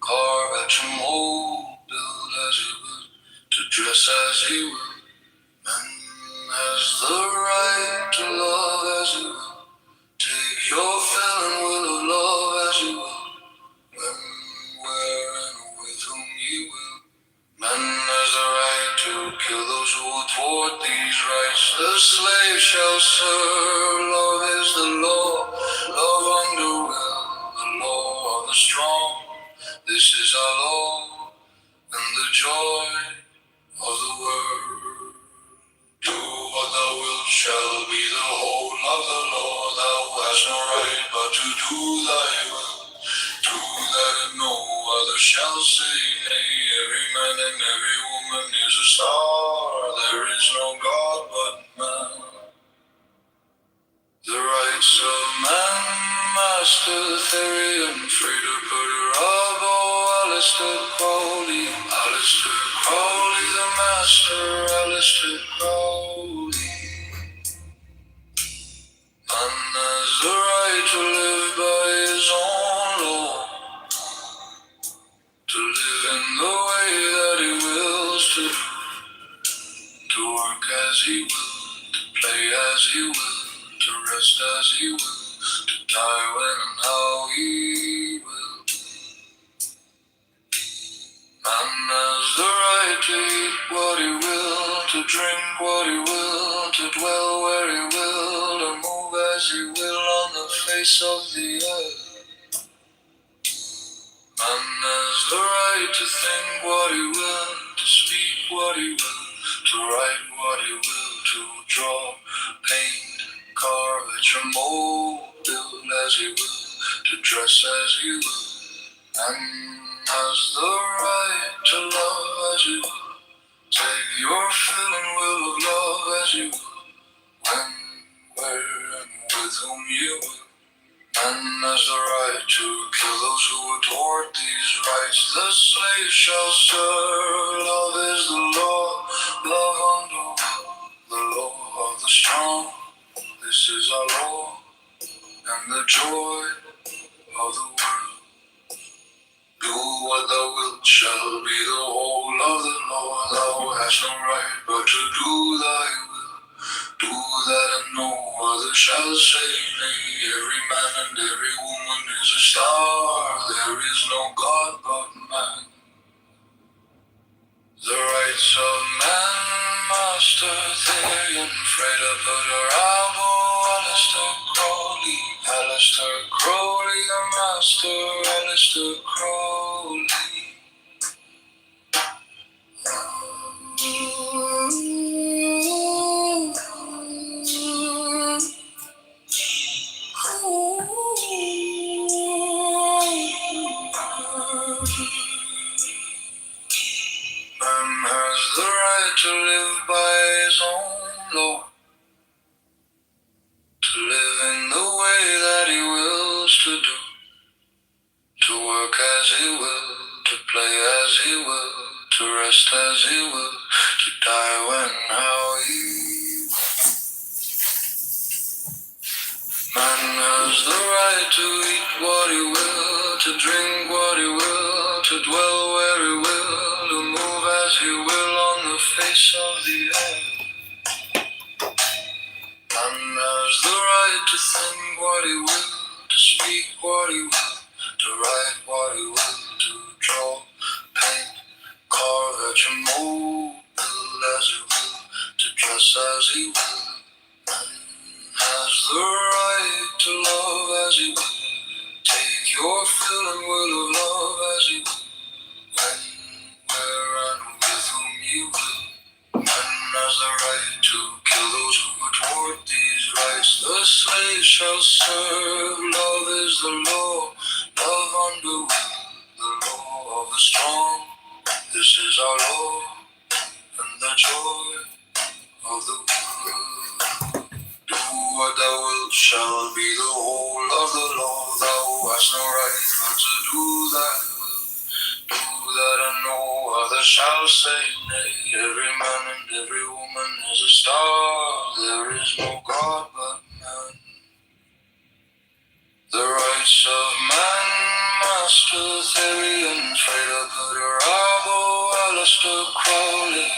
carve, etch and mold, build as he will, to dress as he will. Man has the right to love as he will. Take your fill and will of love as you will, when, where, and with whom you will. Man has the right to kill those who would thwart these rights. The slave shall serve. Love is the law. Love under will. The law of the strong. This is our law and the joy of the world. Do what thou wilt shall be the whole of the law. Thou hast no right but to do thy will. Do that and no other shall say nay. Every man and every woman is a star. There is no God but man. The rights of man, master theory and Freda Perabo Aleister Crowley, the master, Aleister Crowley. Man has the right to live by his own law, to live in the way that he wills to work as he will, to play as he will, to rest as he will, to die when and how he will. Man has the right to eat what he will, to drink what he will, to dwell where he will, to move as he will on the face of the earth. Man has the right to think what he will, to speak what he will, to write what he will, to draw, paint, carve, etch or mold, build as he will, to dress as he will. Man has the right to love as he will. Take your fill and will of love as you will. When, where, and with whom you will. Man has the right to kill those who would thwart these rights. The slave shall serve. Love is the law. Love under the law of the strong. This is our law and the joy of the world. Do what thou wilt shall be the whole of the law. Thou hast no right but to do thy will. Do that and no other shall say nay. Every man and every woman is a star. There is no God but man. The rights of man, Master Therian, Freda Puderabo, Aleister Crowley, the master, Aleister Crowley. Man has the right to live by his own law, to live in the way that he wills to do, to work as he will, to play as he will, to rest as he will, to die when and how he will. Man has the right to eat what he will, to drink what he will, to dwell where he will, to move as he will on the face of the earth. Man has the right to think what he will, to speak what he will, to write what he will, to draw, paint, carve, etch and mold, build as he will, to dress as he will. Man has the right to love as he will. Take your fill and will of love as he will. When, where, and with whom you will. Man has the right to kill those who would thwart these rights. The slave shall serve. Love is the law. Love under will. The law of the strong. This is our law and the joy of the world. Do what thou wilt shall be the whole of the law. Thou hast no right but to do thy will. Do that and no other shall say nay. Every man and every woman is a star. There is no God but man. The rights of man, Master Therian, Freda Puderabo, Aleister Crowley,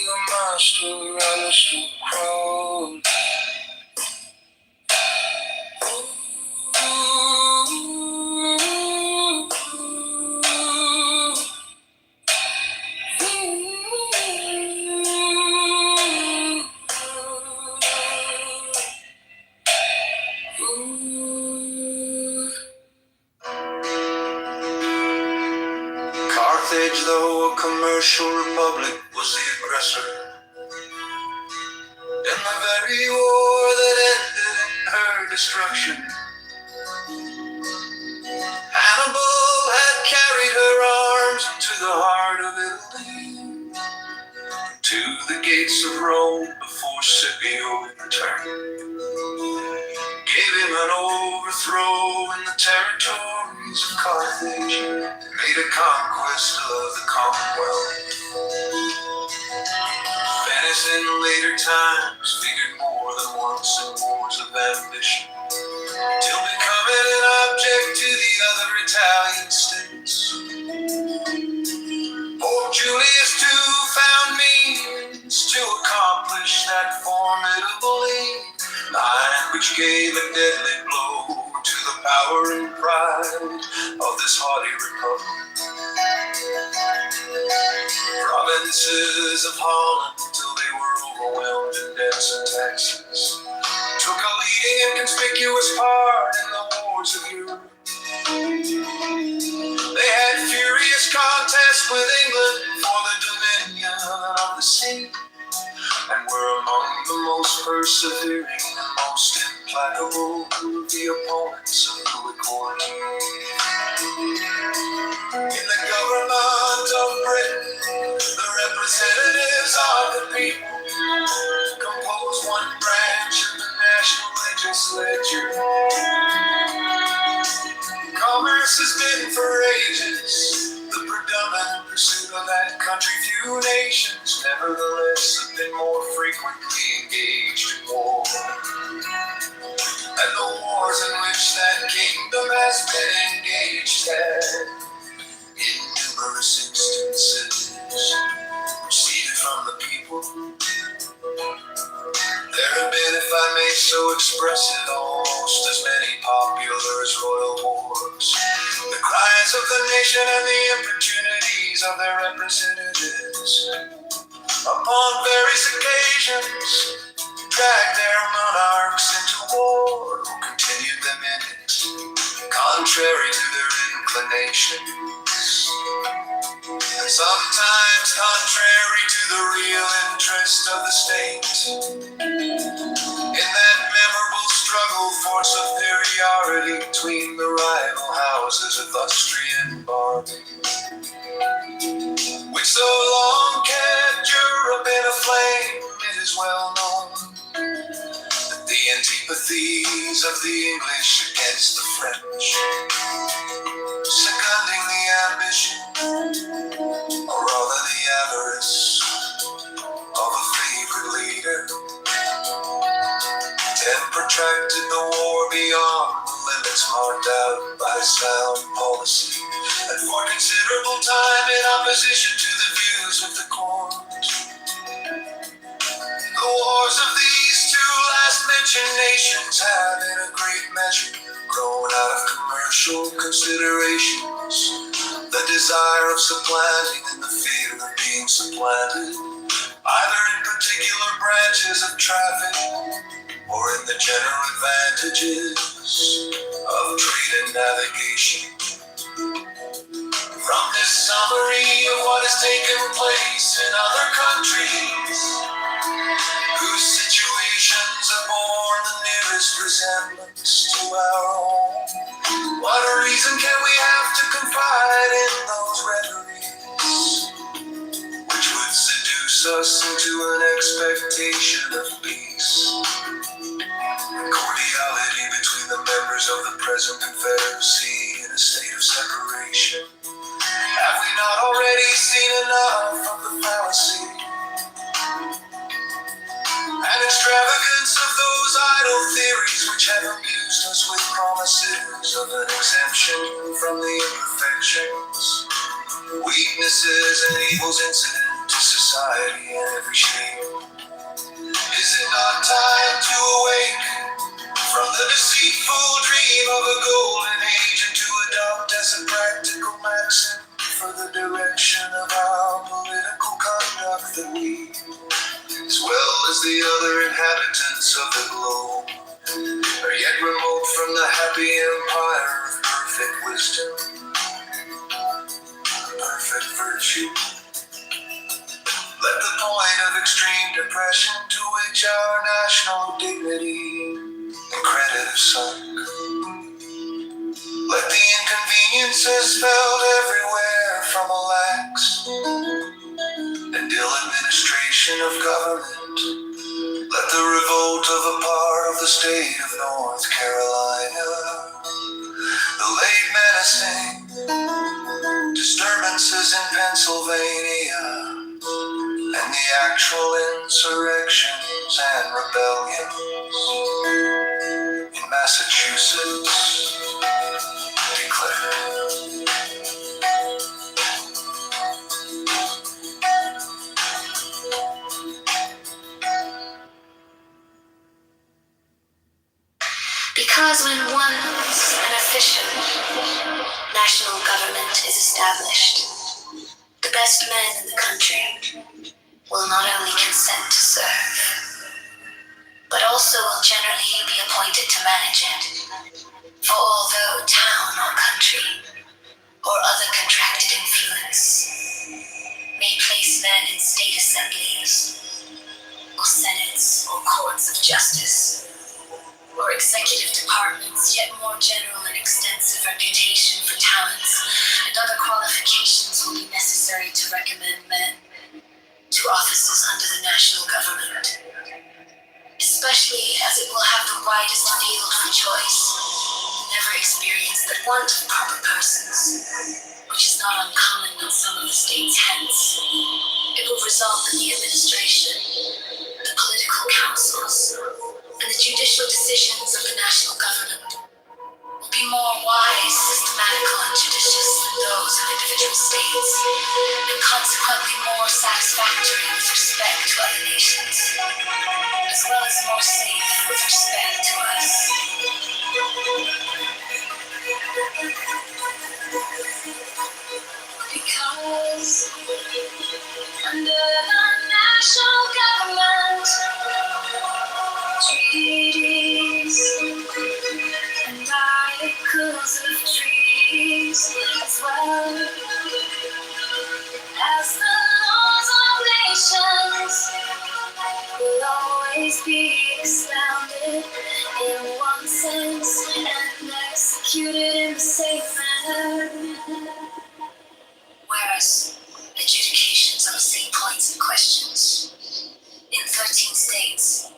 the master, Aleister Crowley. Carthage, though a commercial republic, was the aggressor in the very war that ended in her destruction. Hannibal had carried her arms into the heart of Italy, to the gates of Rome before Scipio returned. Gave him an overthrow in the territory armies of Carthage made a conquest of the Commonwealth. Venice in later times figured more than once in wars of ambition, till becoming an object to the other Italian states. Pope Julius too found means to accomplish that formidable aim, which gave a deadly blow to the power and pride of this haughty republic. Provinces of Holland, till they were overwhelmed in debts and taxes, took a leading and conspicuous part in the wars of Europe. They had furious contests with England for the dominion of the sea, and were among the most persevering and most implacable of the opponents of Louis XIV. In the government of Britain, the representatives of the people compose one branch of the national legislature. Commerce has been for ages the predominant pursuit of that country. Few nations, nevertheless, have been more frequently engaged in war. And the wars in which that kingdom has been engaged have, in numerous instances, proceeded from the people. There have been, if I may so express it, almost as many popular as royal wars. The cries of the nation and the importunities of their representatives, upon various occasions, dragged their monarchs into war, or continued them in it, contrary to their inclinations, and sometimes contrary to the real interest of the state. In that memorable struggle for superiority between the rival houses of Austria and Bourbon, which so long kept Europe in a flame, it is well known that the antipathies of the English against the French, seconding the ambition, or rather the avarice, of a favorite leader, then protracted the war beyond the limits marked out by sound policy, and for considerable time in opposition to the views of the court. The wars of these two last mentioned nations have in a great measure grown out of commercial considerations, the desire of supplanting and the fear of being supplanted, either in particular branches of traffic or in the general advantages of trade and navigation. From this summary of what has taken place in other countries, whose situations have borne the nearest resemblance to our own, what a reason can we have to confide in those reveries, which would seduce us into an expectation of peace and cordiality between the members of the present Confederacy in a state of separation? Have we not already seen enough of the fallacy and extravagance of those idle theories which have amused us with promises of an exemption from the imperfections, weaknesses, and evils incident to society in every shape? Is it not time to awake from the deceitful dream of a golden age and to adopt as a practical maxim for the direction of our political conduct that we, as well as the other inhabitants of the globe, are yet remote from the happy empire of perfect wisdom, perfect virtue? Let the point of extreme depression to which our national dignity and credit have sunk, let the inconveniences felt everywhere from a lax and ill administration of government, let the revolt of a part of the state of North Carolina, the late menacing actual insurrections and rebellions in Massachusetts declared. Because when once an official national government is established, the best men in the country will not only consent to serve, but also will generally be appointed to manage it. For although town or country or other contracted influence may place men in state assemblies or senates or courts of justice, or executive departments, yet more general and extensive reputation for talents and other qualifications will be necessary to recommend men to offices under the national government, especially as it will have the widest field for choice, never experienced the want of proper persons, which is not uncommon in some of the state's heads. It will result in the administration, the political councils, and the judicial decisions of the national government will be more wise, systematical, and judicious than those of individual states, and consequently more satisfactory with respect to other nations, as well as more safe with respect to us. Because under the national government, treaties and articles of treaties, as well as the laws of nations, will always be expounded in one sense and executed in the same manner. Whereas adjudications on the same points and questions in 13 states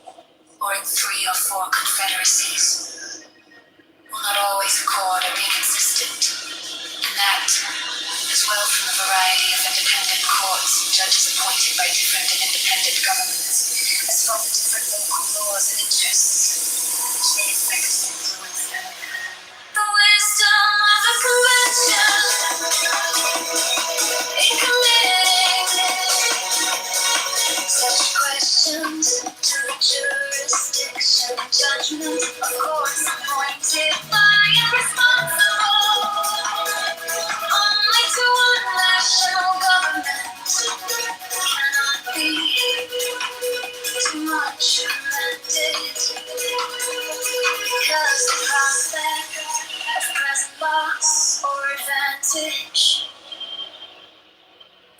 or in 3 or 4 confederacies will not always accord or be consistent, and that, as well from the variety of independent courts and judges appointed by different and independent governments, as from the different local laws and interests which they affect and influence them. The wisdom of the convention in committing such questions to the jurisdiction judgment of courts appointed by and responsible only to one national government cannot be too much amended, because the prospect of present loss or advantage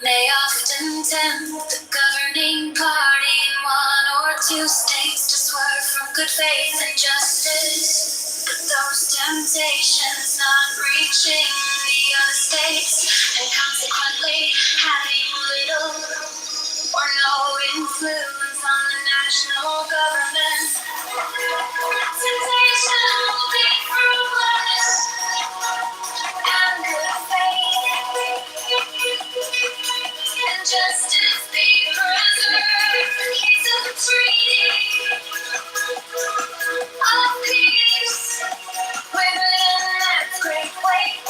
may often tempt the governing party in 1 or 2 states to swerve from good faith and justice, but those temptations not reaching the other states and consequently having little or no influence on the national government. Temptation will be fruitless and good faith and justice be preserved in case of a treaty of peace within its great weight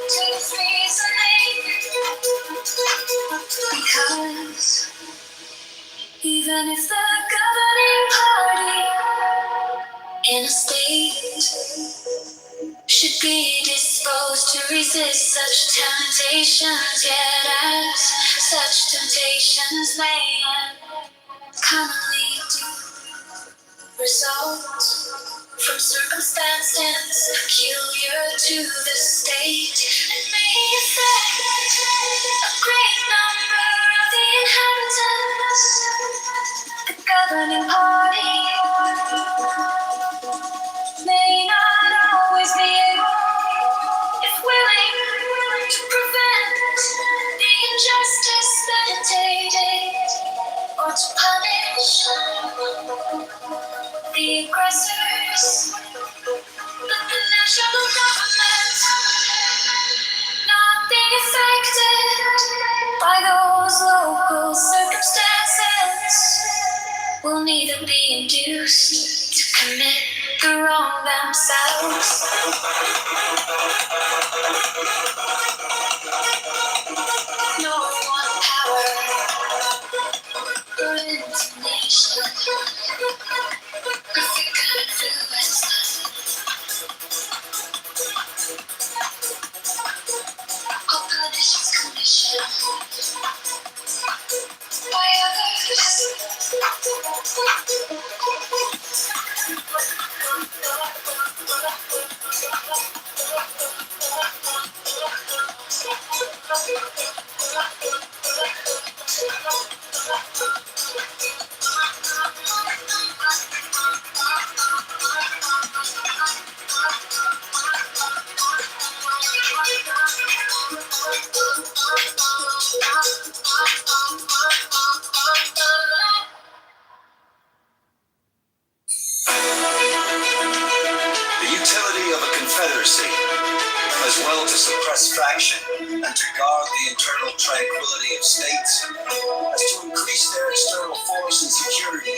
to this reasoning, because even if the governing party in a state should be disposed to resist such temptations, yet as such temptations may commonly do result from circumstances peculiar to the state and may affect a great number of the inhabitants, the governing party may not always be able, if willing, to prevent the injustice meditated or to punish the aggressors. But the national government not being affected by those will neither be induced to commit the wrong themselves. Nor want power or intimidation. If we could influence or punish its condition by others. The utility of a confederacy, as well to suppress faction and to guard the internal tranquility of states, as to increase their external force and security,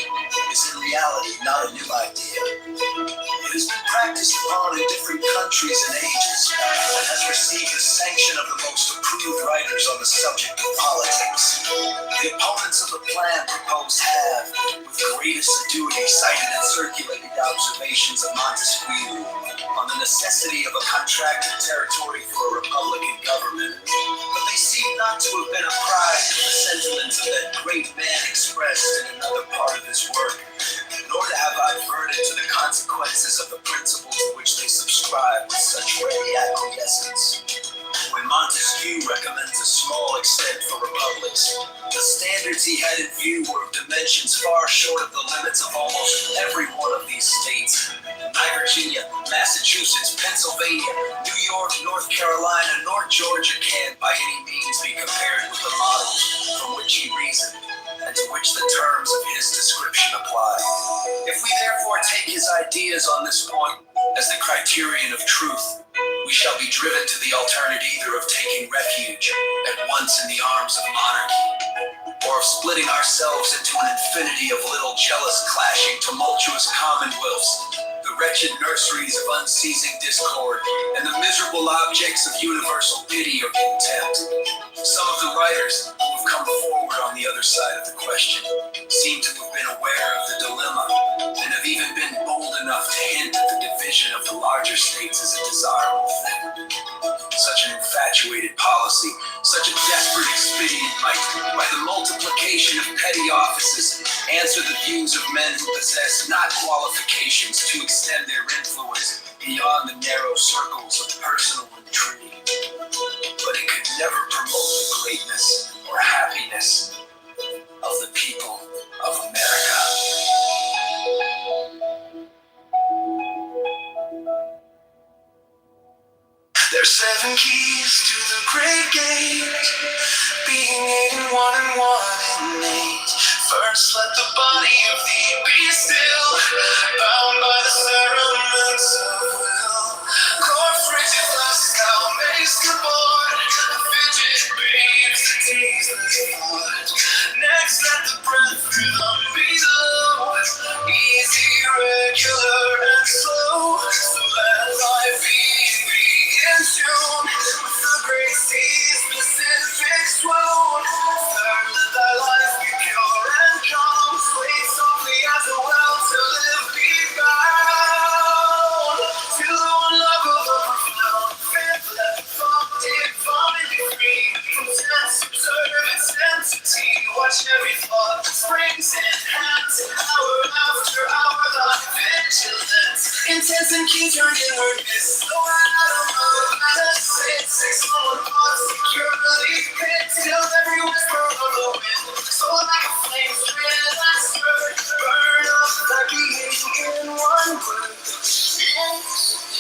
is in reality not a new idea. It has been practiced upon in different countries and ages, and has received the sanction of the most approved writers on the subject of politics. The opponents of the plan proposed have, with greatest assiduity, cited and circulated observations of Montesquieu on the necessity of a contracted territory for a republican government, but they seem not to have been apprised of the sentiments of that great man expressed in another part of his work, nor to have adverted to the consequences of the principles to which they subscribe with such ready acquiescence. When Montesquieu recommends a small extent for republics, the standards he had in view were of dimensions far short of the limits of almost every one of these states. Virginia, Massachusetts, Pennsylvania, New York, North Carolina, nor Georgia can by any means be compared with the models from which he reasoned and to which the terms of his description apply. If we therefore take his ideas on this point as the criterion of truth, we shall be driven to the alternative either of taking refuge at once in the arms of monarchy, or of splitting ourselves into an infinity of little jealous, clashing, tumultuous commonwealths, the wretched nurseries of unceasing discord, and the miserable objects of universal pity or contempt. Some of the writers who have come forward on the other side of the question seem to have been aware of the dilemma, and have even been bold enough to hint at the division of the larger states as a desirable thing. Such an infatuated policy, such a desperate expedient might, by the multiplication of petty offices, answer the views of men who possess not qualifications to extend their influence beyond the narrow circles of personal intrigue. But it could never promote the greatness or happiness of the people of America. There's 7 keys to the great gate, being 8 and 1 and 1 and 8. First, let the body of thee be still, bound by the cerements of will. Core frigid lust thou mayst abort, fidget babes the tasteless blood. Next, let the breath through them be low, easy, regular, and slow. So let thy being be in tune with the great sea's Pacific swoon. Third, let thy life be pure and calm, sway softly as a well to live be bound to the one love of the profound. Fifth, let the thought dig vomit be free from sense, observe its entity. Watch every thought springs in hands, hour after hour, thy vigilance. Intense and keen turned inward, is no atom of medicine. 6 on one pause, securely pit, till every whisper of the wind. So like a flame, straight and stirred, burn up thy being in one word.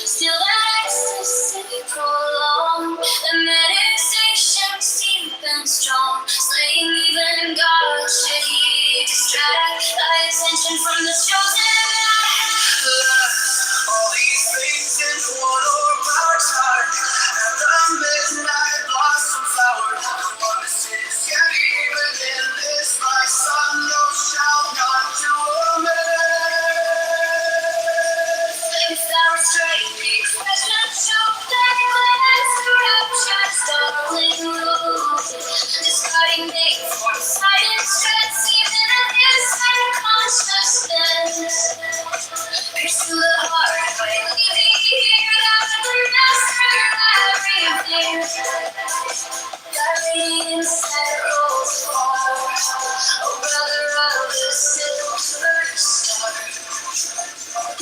Still that ecstasy prolonged, the meditation deep and strong, slaying even God should he distract thy attention from the chosen light. All these things in one orb our time, at the midnight blossom flower. The one that sits yet even in this my son, no shall not do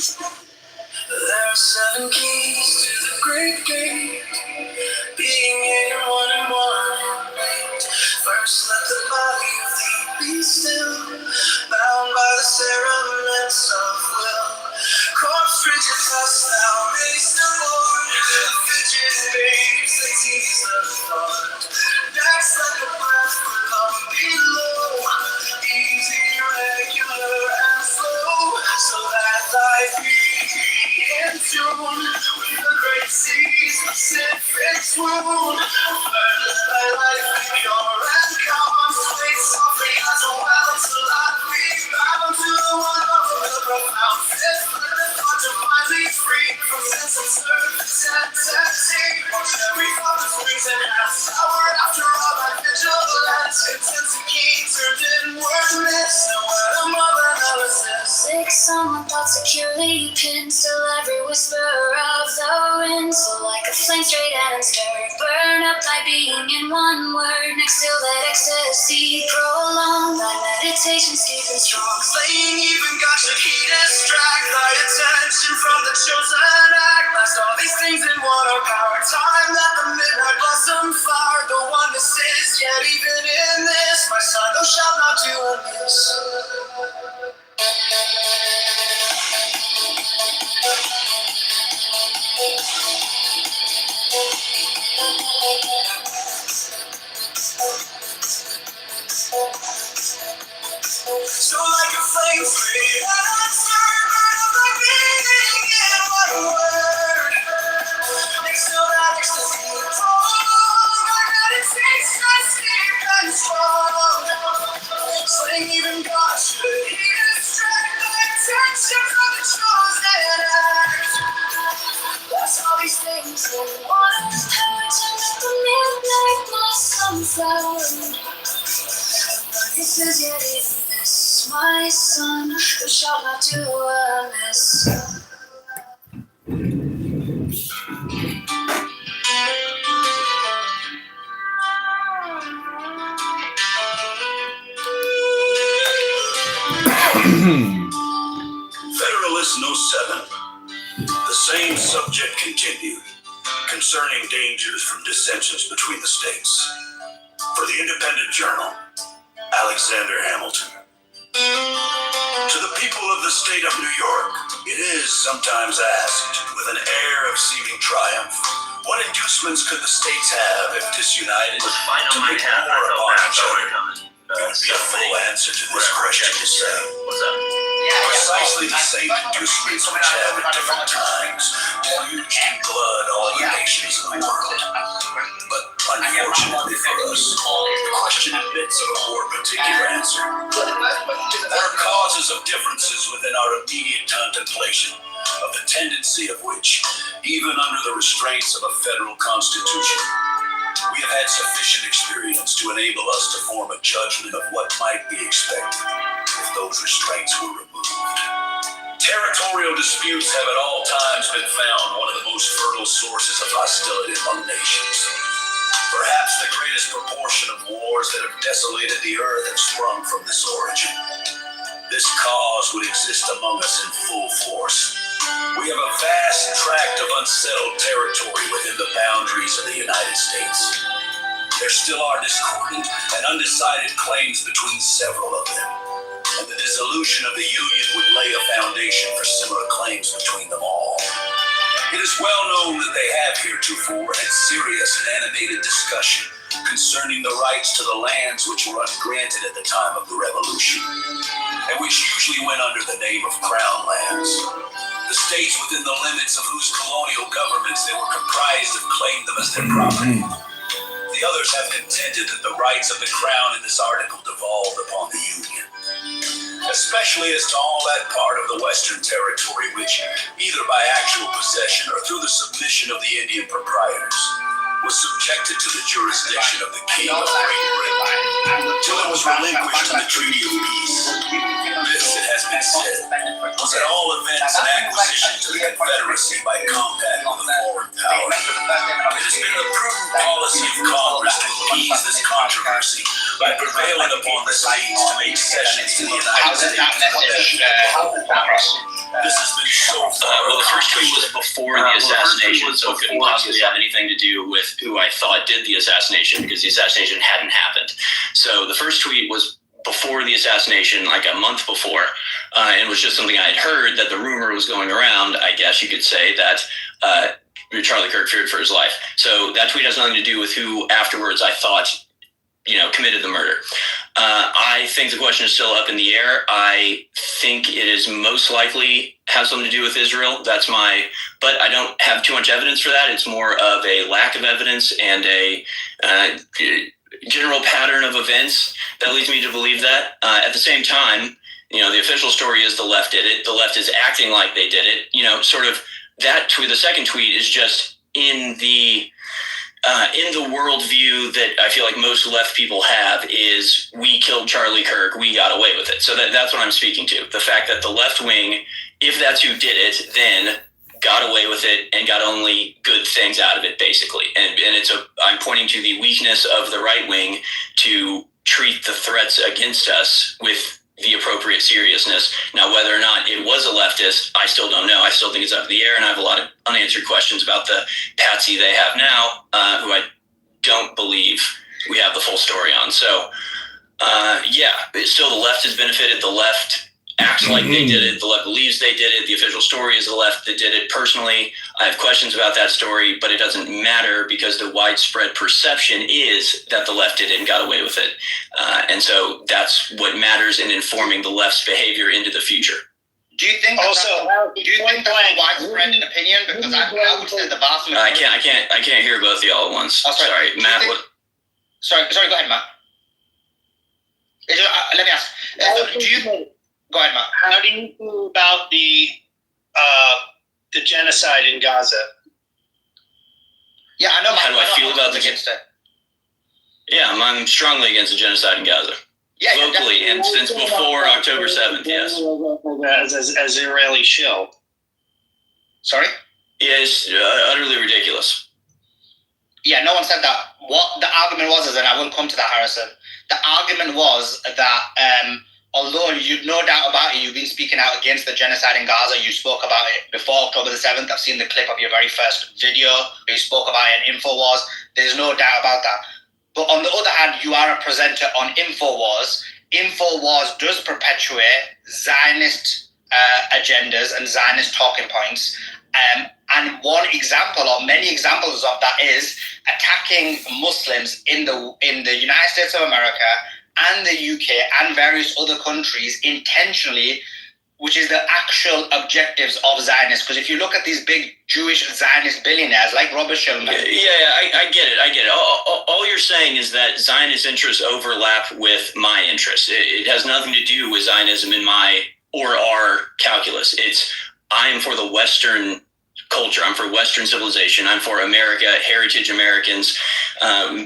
There are 7 keys to the great gate, being in one and one. First, let the body of thee be still, bound by the cerements of will. Corpse rigid thus thou mayst avoid the fidget babes, they tease the thought. Next, let the breath become below, easy, regular, and slow, so that thy feet be in tune with the great seas of Pacific swoon. Let thy life be pure and calm, sway softly as a well till I be bound to the one of the profound fifth. Let the thought divinely free from sense of surface and tempting. Watch every thought that springs and asks hour after all my vigilance. Intense and keen turned inward mist. No atom of analysis. Sick someone thought securely pinned, still every whisper of the wind. So like a flame straight and stirred, burn up thy being in one word. Next till that ecstasy prolonged, thy meditations deep and strong. Slaying even God should he distract thy attention from the chosen act. Blast all these things in one or power. Time let the midnight blossom flower. The oneness is yet even in this. My son, thou shalt not do amiss. So like a flame free and stirred, burn up thy being in one word. Next to that ecstasy, prolonged, my meditations deep and strong. Slaying even God should he distract thy attention from the chosen act. Bless all these things in one heart, and let the midnight blossom flower. This is yet even this, my son, thou shalt not do amiss. Federalist No. 7. The same subject continued, concerning dangers from dissensions between the states. For the Independent Journal, Alexander Hamilton. To the people of the state of New York, it is sometimes asked, with an air of seeming triumph, what inducements could the states have if disunited to make war upon each other? It would be a full answer to this question to say, precisely the same inducements which have at different times deluged in blood all the nations of the world. But unfortunately for us, the question admits of a more particular answer. There are causes of differences within our immediate contemplation, of the tendency of which, even under the restraints of a federal constitution, we have had sufficient experience to enable us to form a judgment of what might be expected if those restraints were removed. Territorial disputes have at all times been found one of the most fertile sources of hostility among nations. Perhaps the greatest proportion of wars that have desolated the earth have sprung from this origin. This cause would exist among us in full force. We have a vast tract of unsettled territory within the boundaries of the United States. There still are discordant and undecided claims between several of them, and the dissolution of the Union would lay a foundation for similar claims between them all. It is well known that they have heretofore had serious and animated discussion concerning the rights to the lands which were ungranted at the time of the Revolution, and which usually went under the name of Crown lands. The states within the limits of whose colonial governments they were comprised have claimed them as their property. The others have contended that the rights of the Crown in this article devolved upon the Union, especially as to all that part of the Western Territory which, either by actual possession or through the submission of the Indian proprietors, was subjected to the jurisdiction of the King of Great Britain, till it was relinquished in the Treaty of Peace. This, it has been said, was at all events an acquisition to the Confederacy by compact with a foreign power. It has been the prudent policy of Congress to appease this controversy by prevailing upon the states to make cessions to the United States. This has been so tweet was before the assassination, so it couldn't possibly have anything to do with who I thought did the assassination, because the assassination hadn't happened. So the first tweet was before the assassination, like a month before, and it was just something I had heard, that the rumor was going around, I guess you could say, that Charlie Kirk feared for his life. So that tweet has nothing to do with who afterwards I thought, committed the murder. I think the question is still up in the air. I think it is most likely has something to do with Israel. But I don't have too much evidence for that. It's more of a lack of evidence and a general pattern of events that leads me to believe that. At the same time, the official story is the left did it. The left is acting like they did it. Sort of that tweet. The second tweet is just in the worldview that I feel like most left people have is, we killed Charlie Kirk, we got away with it. So that's what I'm speaking to. The fact that the left wing, if that's who did it, then got away with it and got only good things out of it, basically. And I'm pointing to the weakness of the right wing to treat the threats against us with the appropriate seriousness. Now, whether or not it was a leftist, I still don't know. I still think it's up in the air, and I have a lot of unanswered questions about the patsy they have now, who I don't believe we have the full story on. So, still the left has benefited. The left acts like they did it. The left believes they did it. The official story is the left that did it. Personally, I have questions about that story, but it doesn't matter, because the widespread perception is that the left did it and got away with it. And so that's what matters in informing the left's behavior into the future. Do you think that's widespread in opinion? Because I would say the vast majority. I can't hear both of y'all at once. Oh, sorry, Matt. Sorry, go ahead, Matt. Let me ask. Go ahead, Matt. How do you feel about the genocide in Gaza? Yeah, I know. How do I feel about against it? Yeah, I'm strongly against the genocide in Gaza. Yeah, locally, and since before October 7th, yes. As Israeli shill. Sorry? Yes, utterly ridiculous. Yeah, no one said that. What the argument was, and I will come to that, Harrison. The argument was that although you've no doubt about it, you've been speaking out against the genocide in Gaza. You spoke about it before October the 7th. I've seen the clip of your very first video where you spoke about it in InfoWars. There's no doubt about that. But on the other hand, you are a presenter on InfoWars. InfoWars does perpetuate Zionist agendas and Zionist talking points. And one example, or many examples of that, is attacking Muslims in the United States of America and the UK and various other countries intentionally, which is the actual objectives of Zionists. Because if you look at these big Jewish Zionist billionaires like Robert Shulman. I get it. All you're saying is that Zionist interests overlap with my interests. It has nothing to do with Zionism in my or our calculus. I'm for the Western culture. I'm for Western civilization. I'm for America, heritage Americans,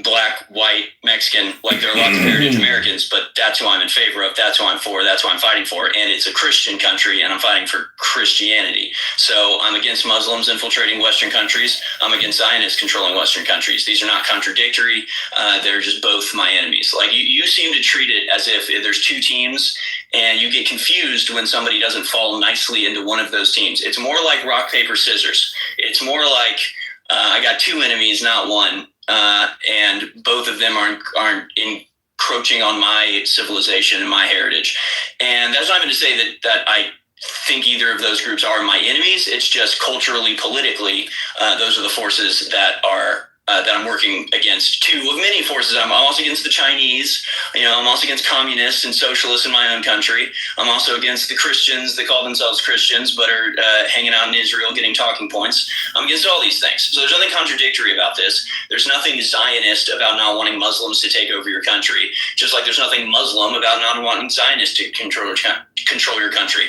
black, white, Mexican. Like, there are lots of heritage Americans, but that's who I'm in favor of. That's who I'm for. That's who I'm fighting for. And it's a Christian country, and I'm fighting for Christianity. So I'm against Muslims infiltrating Western countries. I'm against Zionists controlling Western countries. These are not contradictory. They're just both my enemies. Like, you seem to treat it as if there's two teams, and you get confused when somebody doesn't fall nicely into one of those teams. It's more like rock, paper, scissors. It's more like I got two enemies, not one, and both of them aren't encroaching on my civilization and my heritage. And that's not even to say that I think either of those groups are my enemies. It's just culturally, politically, those are the forces that I'm working against. Two of many forces. I'm also against the Chinese. I'm also against communists and socialists in my own country. I'm also against the Christians that call themselves Christians but are hanging out in Israel getting talking points. I'm against all these things. So there's nothing contradictory about this. There's nothing Zionist about not wanting Muslims to take over your country, just like there's nothing Muslim about not wanting Zionists to control your country.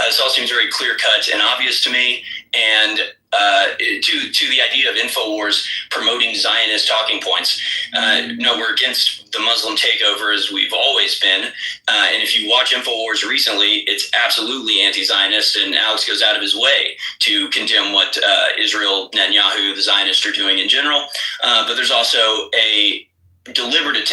This all seems very clear-cut and obvious to me, and to the idea of InfoWars promoting Zionist talking points. No, we're against the Muslim takeover, as we've always been. And if you watch InfoWars recently, it's absolutely anti-Zionist, and Alex goes out of his way to condemn what Israel, Netanyahu, the Zionists are doing in general. But there's also a deliberate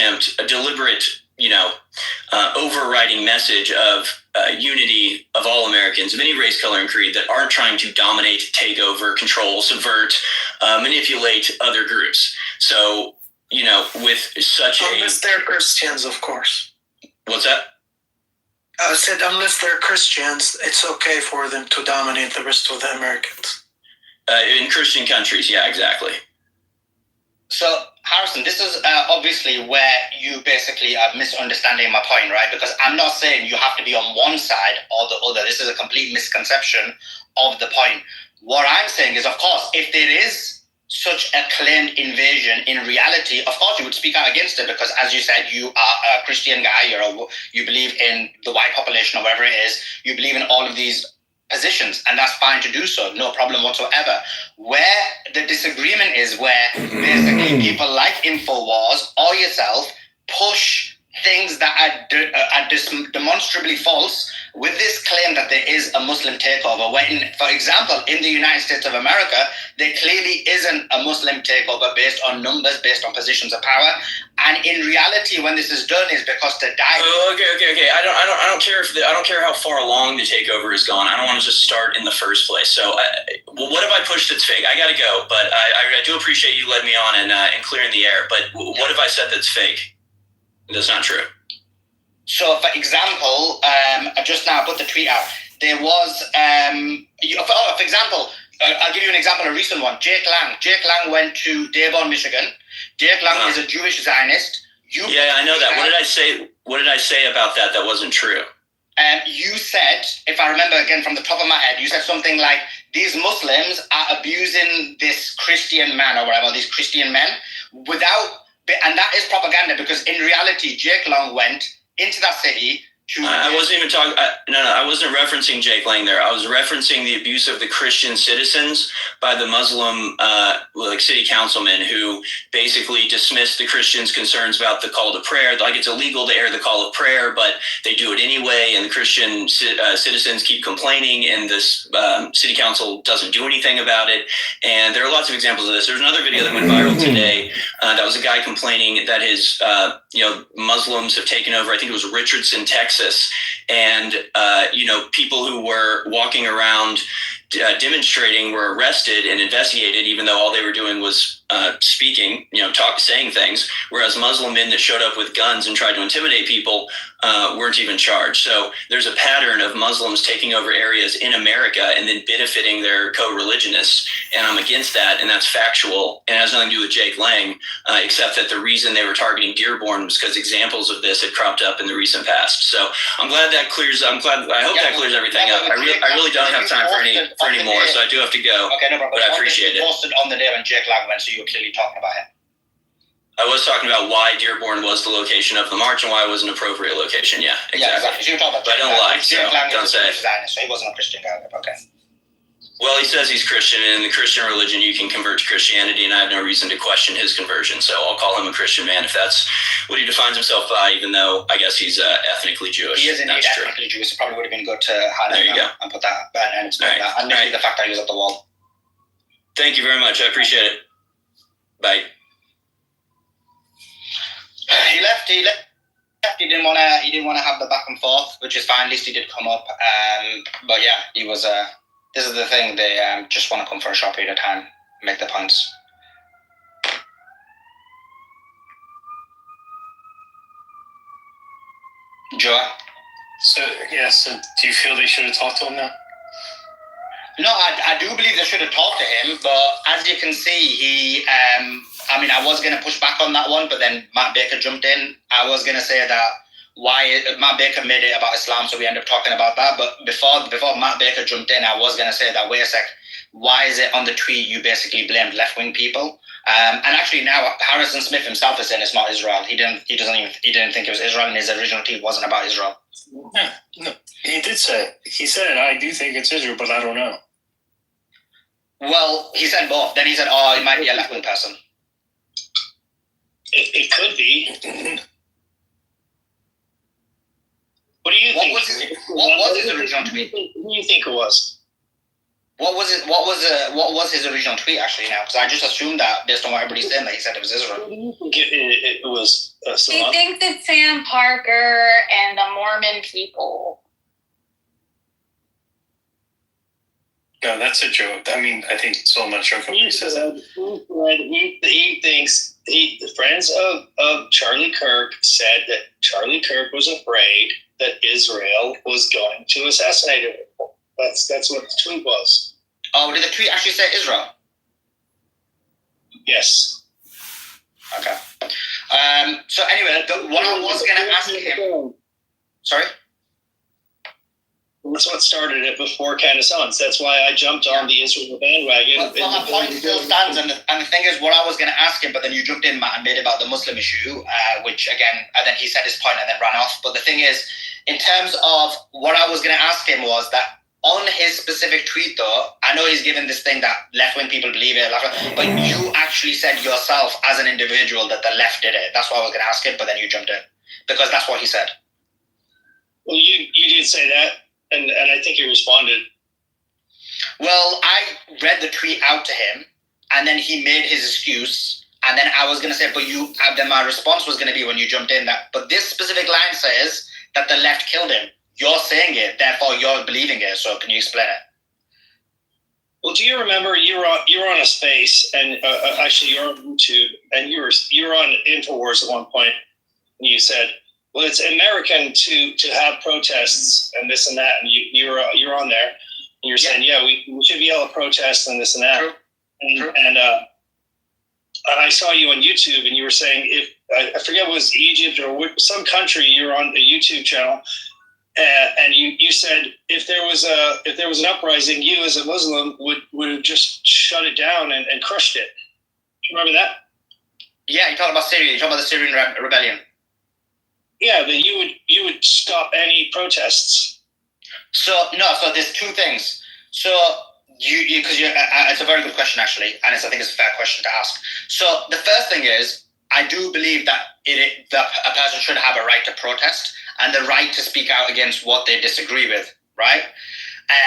overriding message of unity of all Americans of any race, color, and creed that aren't trying to dominate, take over, control, subvert, manipulate other groups. So, with such unless they're Christians, of course. What's that? I said unless they're Christians, it's okay for them to dominate the rest of the Americans. In Christian countries, yeah, exactly. So, Harrison, this is obviously where you basically are misunderstanding my point, right? Because I'm not saying you have to be on one side or the other. This is a complete misconception of the point. What I'm saying is, of course, if there is such a claimed invasion, in reality, of course, you would speak out against it because, as you said, you are a Christian guy, you believe in the white population or whatever it is, you believe in all of these positions, and that's fine to do so, no problem whatsoever. Where the disagreement is where basically people like InfoWars or yourself push things that are demonstrably false with this claim that there is a Muslim takeover, when, for example, in the United States of America, there clearly isn't a Muslim takeover based on numbers, based on positions of power. And in reality, when this is done, is because the Okay. I don't care I don't care how far along the takeover has gone. I don't want to just start in the first place. So, what have I pushed that's fake? I got to go, but I do appreciate you letting me on and clearing the air. But what have I said that's fake? That's not true. So, for example, just now I put the tweet out. There was, for example, I'll give you an example, a recent one. Jake Lang. Jake Lang went to Dearborn, Michigan. Jake Lang is a Jewish Zionist. Yeah, I know that. What did I say about that wasn't true? You said, if I remember again from the top of my head, you said something like, these Muslims are abusing this Christian man or whatever, these Christian men, and that is propaganda because in reality, Jake Lang went into that city to... I wasn't even talking... I wasn't referencing Jake Lang there. I was referencing the abuse of the Christian citizens by the Muslim city councilmen who basically dismissed the Christians' concerns about the call to prayer. Like, it's illegal to air the call of prayer, but they do it anyway, and the Christian citizens keep complaining, and this city council doesn't do anything about it. And there are lots of examples of this. There's another video that went viral today that was a guy complaining that his Muslims have taken over, I think it was Richardson, Texas, and people who were walking around demonstrating were arrested and investigated, even though all they were doing was speaking, saying things, whereas Muslim men that showed up with guns and tried to intimidate people weren't even charged. So there's a pattern of Muslims taking over areas in America and then benefiting their co-religionists, and I'm against that, and that's factual, and it has nothing to do with Jake Lang, except that the reason they were targeting Dearborn was because examples of this had cropped up in the recent past. So I'm glad that clears. I hope that clears everything up. I really don't have time for any more, so I do have to go. Okay, no problem. But I appreciate it. Posted on the day when Jake Lang went, so you were clearly talking about him. I was talking about why Dearborn was the location of the march and why it was an appropriate location. Yeah, exactly. Yeah, exactly. So you were talking about but I don't lie, so don't say. So he wasn't a Christian guy. Okay. Well, he says he's Christian, and in the Christian religion, you can convert to Christianity, and I have no reason to question his conversion. So I'll call him a Christian man if that's what he defines himself by, even though I guess he's ethnically Jewish. He is indeed ethnically Jewish. It probably would have been good to highlight that and put that and explain that. And maybe the fact that he was at the wall. Thank you very much. I appreciate it. Bye. He left. He didn't want to have the back and forth, which is fine. At least he did come up. But yeah, he was. This is the thing. They just want to come for a short period of time, make the points. Joe. So do you feel they should have talked to him now? No, I do believe they should have talked to him, but as you can see, he. I was going to push back on that one, but then Matt Baker jumped in. I was going to say that Matt Baker made it about Islam, so we ended up talking about that. But before Matt Baker jumped in, I was going to say that, wait a sec, why is it on the tweet you basically blamed left-wing people? And actually now Harrison Smith himself is saying it's not Israel. He didn't think it was Israel, and his original tweet wasn't about Israel. No, he did say. He said, I do think it's Israel, but I don't know. Well, he said both. Then he said, it might be a left-wing person. It could be. What do you think? What was his original tweet? Who do you think it was? What was his original tweet actually now? Because I just assumed that based on what everybody's saying that he said it was Israel. It was. I think that Sam Parker and the Mormon people. No, that's a joke. I mean, I think Solomon jokingly says that. He thinks the friends of Charlie Kirk said that Charlie Kirk was afraid that Israel was going to assassinate him. That's what the tweet was. Oh, did the tweet actually say Israel? Yes. Okay. So anyway, what I was going to ask him. Sorry. That's what started it before Candace Owens. That's why I jumped on the Israel bandwagon. Well, my point still stands, and the thing is, what I was going to ask him, but then you jumped in, Matt, and made about the Muslim issue, which again, and then he said his point and then ran off. But the thing is, in terms of what I was going to ask him was that on his specific tweet, though, I know he's given this thing that left-wing people believe it, but you actually said yourself as an individual that the left did it. That's why I was going to ask him, but then you jumped in because that's what he said. Well, you did say that. And I think he responded. Well, I read the tweet out to him, and then he made his excuse, and then I was going to say, but you. Then my response was going to be when you jumped in that. But this specific line says that the left killed him. You're saying it, therefore you're believing it. So can you explain it? Well, do you remember you were on a space, and actually you're on YouTube, and you were on Infowars at one point, and you said, well, it's American to have protests and this and that, and you're on there, and you're saying, yeah, we should yell at protests and this and that. True. And I saw you on YouTube, and you were saying if I forget what it was Egypt or some country, you were on a YouTube channel, and you said if there was an uprising, you as a Muslim would have just shut it down and crushed it. Do you remember that? Yeah, you're talking about Syria. You're talking about the Syrian rebellion. Yeah, that you would stop any protests. So there's two things. So it's a very good question actually, and I think it's a fair question to ask. So the first thing is, I do believe that a person should have a right to protest and the right to speak out against what they disagree with, right?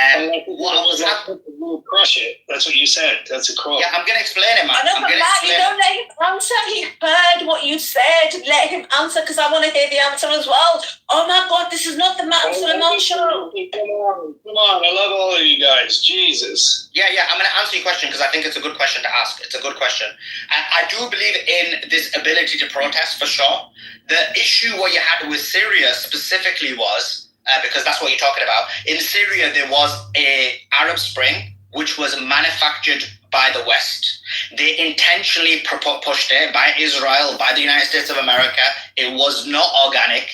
And we'll crush it. That's what you said. That's a quote. Yeah, I'm going to explain it, man. I know, but Matt, you don't let him answer. He heard what you said. Let him answer because I want to hear the answer as well. Oh my God, this is not the Matt and Solomon show. Come on, I love all of you guys. Jesus. Yeah, I'm going to answer your question because I think it's a good question to ask. It's a good question. And I do believe in this ability to protest for sure. The issue what you had with Syria specifically was, because that's what you're talking about. In Syria, there was an Arab Spring, which was manufactured by the West. They intentionally pushed it by Israel, by the United States of America. It was not organic.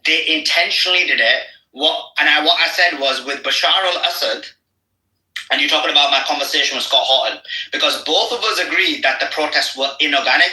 They intentionally did it. What I said was with Bashar al-Assad, and you're talking about my conversation with Scott Horton, because both of us agreed that the protests were inorganic.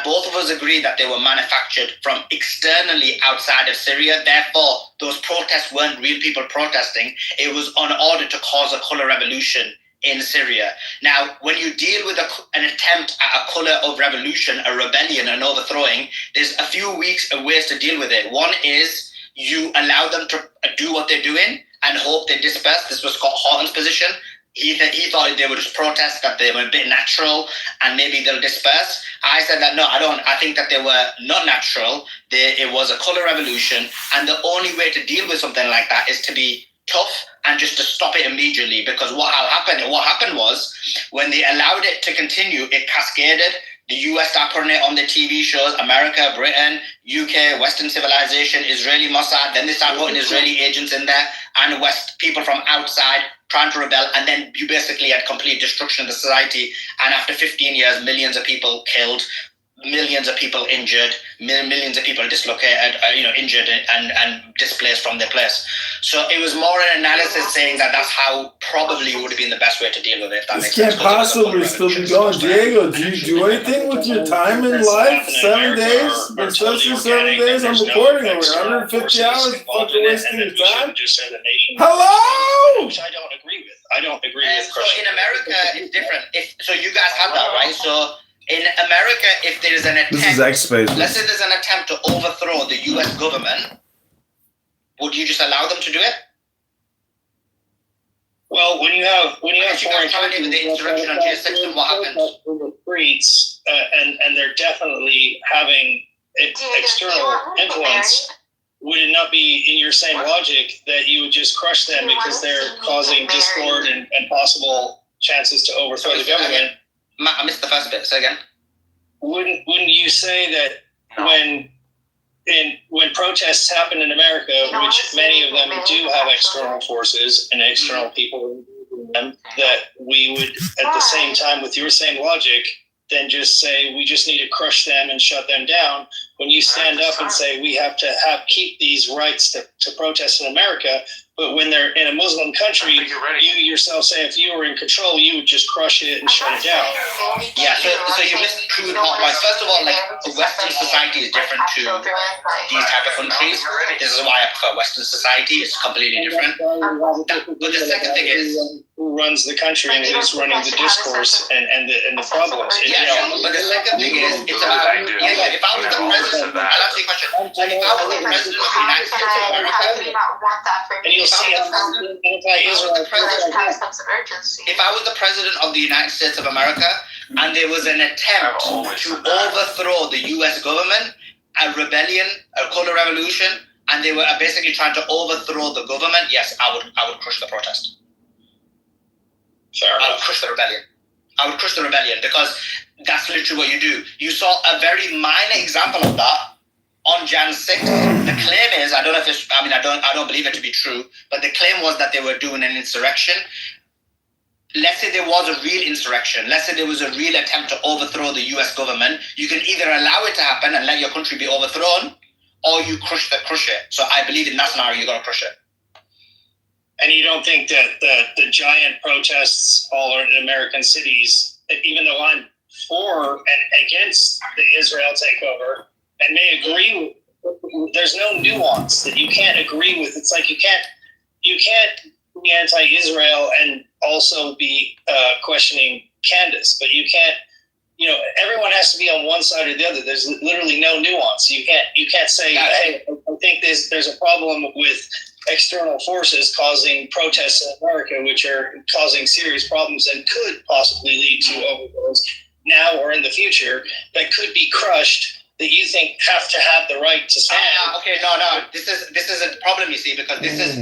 Both of us agreed that they were manufactured from externally outside of Syria. Therefore, those protests weren't real people protesting. It was in order to cause a color revolution in Syria. Now, when you deal with an attempt at a color of revolution, a rebellion, an overthrowing, there's a few ways to deal with it. One is you allow them to do what they're doing and hope they disperse. This was Scott Horton's position. He thought they would just protest, that they were a bit natural and maybe they'll disperse. I said that no, I don't. I think that they were not natural. It was a color revolution, and the only way to deal with something like that is to be tough and just to stop it immediately. Because what happened was when they allowed it to continue, it cascaded. The US started putting it on the TV shows, America, Britain, UK, Western civilization, Israeli Mossad. Then they started putting Israeli agents in there and West people from outside trying to rebel. And then you basically had complete destruction of the society. And after 15 years, millions of people killed, millions of people injured, millions of people dislocated, injured and displaced from their place. So it was more an analysis saying that that's how probably would have been the best way to deal with it. This can't possibly still be going. Diego, do you do anything with your time in life? 7 days? Especially 7 days? I'm recording over 150 hours, fucking wasting your time? Hello! Which I don't agree with. I don't agree with. So in America, it's different. So you guys have that, right? So in America, if there is an attempt, let's say there's an attempt to overthrow the U.S. government, would you just allow them to do it? Well, when you have foreign countries with the insurrection on G6, what happens? In the streets, and they're definitely having external influence. would it not be in your same logic that you would just crush them because they're causing discord and possible chances to overthrow the government? I missed the first bit. Say again. Wouldn't you say that when protests happen in America, which many of them do have external forces and external people in them, that we would, at the same time, with your same logic, then just say we just need to crush them and shut them down? When you stand up and say we have to keep these rights to protest in America, but when they're in a Muslim country, you yourself say if you were in control, you would just crush it and shut it down. Yeah, so you missed two important points. First of all, like, Western society is different to these type of countries. This is why I prefer Western society. It's completely different. But the second thing is, who runs the country and who's running the discourse and the problems. But the second thing is, it's about, if I was the president, I'll answer your question. If I was the president of the United States of America, and you'll see anti-Israel. If I was the president of the United States of America and there was an attempt to overthrow the U.S. government, a rebellion, called a revolution, and they were basically trying to overthrow the government, yes, I would crush the protest. I would crush the rebellion. I would crush the rebellion because that's literally what you do. You saw a very minor example of that on Jan 6th. The claim is, I don't know if it's, I don't believe it to be true, but the claim was that they were doing an insurrection. Let's say there was a real insurrection. Let's say there was a real attempt to overthrow the U.S. government. You can either allow it to happen and let your country be overthrown, or you crush it. So I believe in that scenario, you got to crush it. And you don't think that the giant protests all over American cities, even though I'm for and against the Israel takeover and may agree with, there's no nuance that you can't agree with. It's like you can't be anti-Israel and also be questioning Candace, but you can't. Everyone has to be on one side or the other. There's literally no nuance. You can't say, hey, I think there's a problem with external forces causing protests in America, which are causing serious problems and could possibly lead to overthrows now or in the future that could be crushed, that you think have to have the right to stand. No. This is a problem, you see, because this is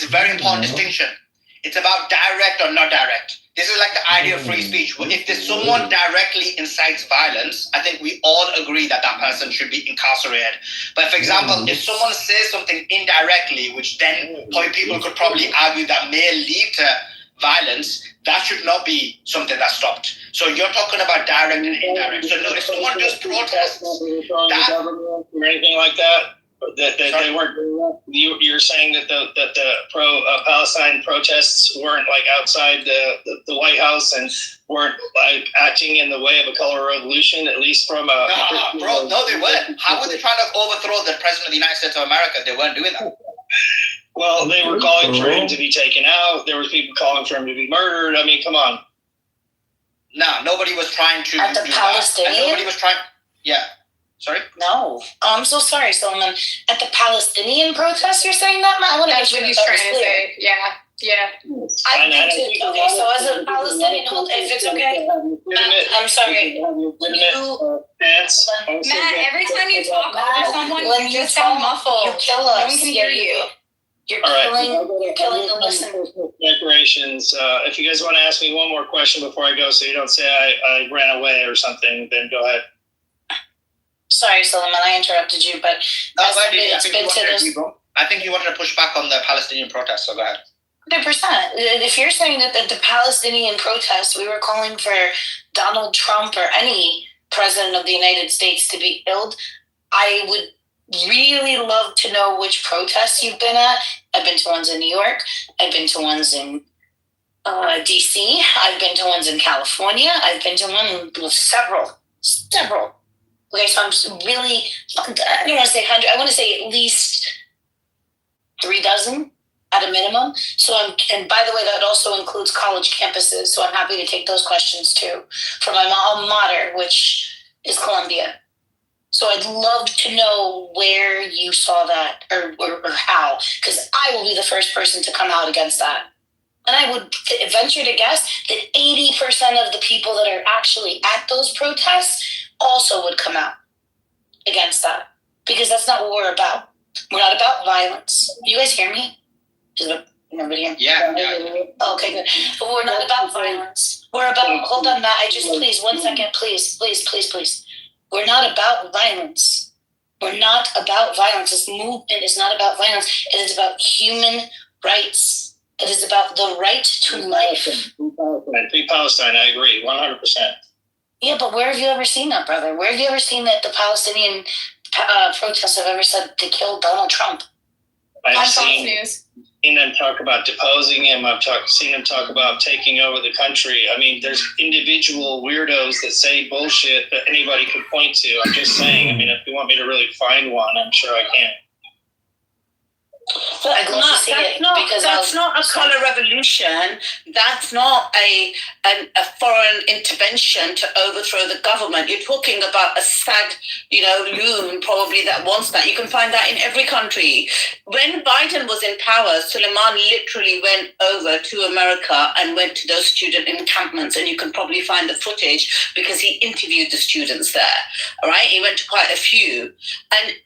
a very important distinction. It's about direct or not direct. This is like the idea of free speech. If there's someone directly incites violence, I think we all agree that that person should be incarcerated. But for example, if someone says something indirectly, which then people could probably argue that may lead to violence, that should not be something that's stopped. So you're talking about direct and indirect. So no, if someone just protests that or anything like that, that they weren't doing that. You're saying that the pro-Palestine protests weren't like outside the White House and weren't like acting in the way of a color revolution, at least from a... No, they weren't. How were they trying to overthrow the president of the United States of America? They weren't doing that. Well, they were calling for him to be taken out. There was people calling for him to be murdered. I mean, come on. No, nobody was trying to At the do Palestinian? that. And nobody was trying... Yeah. Sorry? No. I'm so sorry, Solomon. At the Palestinian protests, you're saying that? I want to make sure he's that trying was to clear. say. Yeah. I've been to... Okay, so as a Palestinian, if it's okay, I'm sorry. Matt, every time you talk over someone, you just sound muffled. You kill us. No one can hear you. You're killing the listeners. Decorations. If you guys want to ask me one more question before I go, so you don't say I ran away or something, then go ahead. Sorry, Solomon, I interrupted you, but I think you wanted to push back on the Palestinian protests, so go ahead. 100%. If you're saying that the Palestinian protests, we were calling for Donald Trump or any president of the United States to be killed, I would really love to know which protests you've been at. I've been to ones in New York. I've been to ones in D.C. I've been to ones in California. I've been to one with several. Okay, so I'm really, I don't want to say 100, I want to say at least 36 at a minimum. And by the way, that also includes college campuses. So I'm happy to take those questions too from my alma mater, which is Columbia. So I'd love to know where you saw that or how, because I will be the first person to come out against that. And I would venture to guess that 80% of the people that are actually at those protests also would come out against that, because that's not what we're about. We're not about violence. You guys hear me? Nobody hear me? Yeah. Okay, good. But we're not about violence. We're about, hold on, Matt, please, 1 second, please. We're not about violence. We're not about violence. This movement is not about violence. It is about human rights. It is about the right to life. Free Palestine, I agree, 100%. Yeah, but where have you ever seen that, brother? Where have you ever seen that the Palestinian protests have ever said to kill Donald Trump? I've seen them talk about deposing him. I've seen them talk about taking over the country. I mean, there's individual weirdos that say bullshit that anybody could point to. I'm just saying. I mean, if you want me to really find one, I'm sure I can. That's not a colour revolution. That's not a foreign intervention to overthrow the government. You're talking about a sad, loon probably that wants that. You can find that in every country. When Biden was in power, Suleiman literally went over to America and went to those student encampments, and you can probably find the footage because he interviewed the students there. All right, he went to quite a few,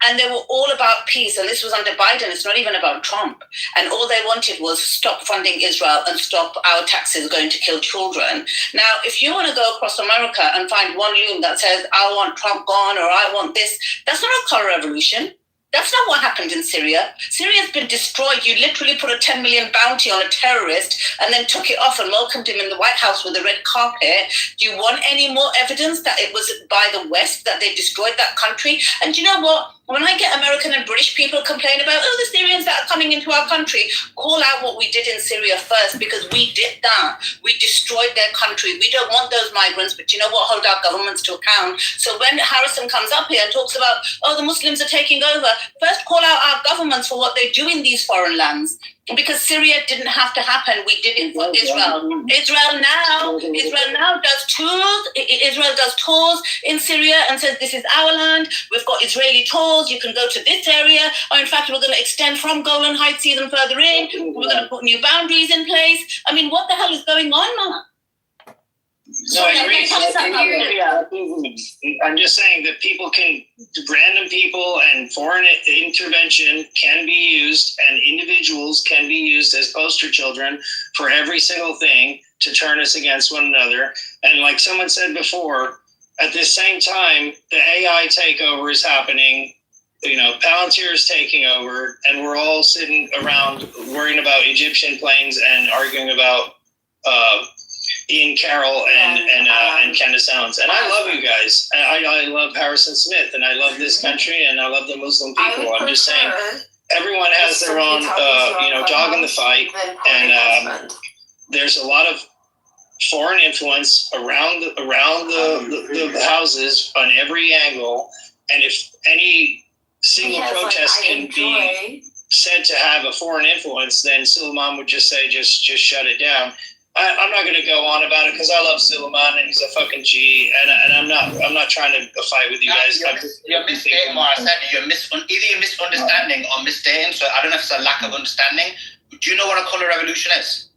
and they were all about peace. And this was under Biden. It's not even about Trump. And all they wanted was stop funding Israel and stop our taxes going to kill children. Now, if you want to go across America and find one loon that says, I want Trump gone or I want this, that's not a color revolution. That's not what happened in Syria. Syria's been destroyed. You literally put a 10 million bounty on a terrorist and then took it off and welcomed him in the White House with a red carpet. Do you want any more evidence that it was by the West that they destroyed that country? And you know what? When I get American and British people complain about, the Syrians that are coming into our country, call out what we did in Syria first, because we did that. We destroyed their country. We don't want those migrants, but you know what? Hold our governments to account. So when Harrison comes up here and talks about, the Muslims are taking over, first call out our governments for what they do in these foreign lands. Because Syria didn't have to happen. We did it for Israel. Israel now does tours. Israel does tours in Syria and says, this is our land. We've got Israeli tours. You can go to this area. Or in fact, we're going to extend from Golan Heights even further in. We're going to put new boundaries in place. I mean, what the hell is going on now? No, I agree. I'm just saying that random people and foreign intervention can be used, and individuals can be used as poster children for every single thing to turn us against one another. And like someone said before, at the same time, the AI takeover is happening. Palantir is taking over, and we're all sitting around worrying about Egyptian planes and arguing about Ian Carroll and Candace Owens. And I love you guys. I love Harrison Smith, and I love this country, and I love the Muslim people. I'm just saying, everyone has their own, dog in the fight, and there's a lot of foreign influence around the houses on every angle. And if any single protest can be said to have a foreign influence, then Suleiman would just say, just shut it down. I'm not going to go on about it because I love Suleiman and he's a fucking G, and I'm not trying to fight with you guys. You're misstating what I said. Either you're misunderstanding or misstating. So I don't know if it's a lack of understanding. Do you know what a colour revolution is?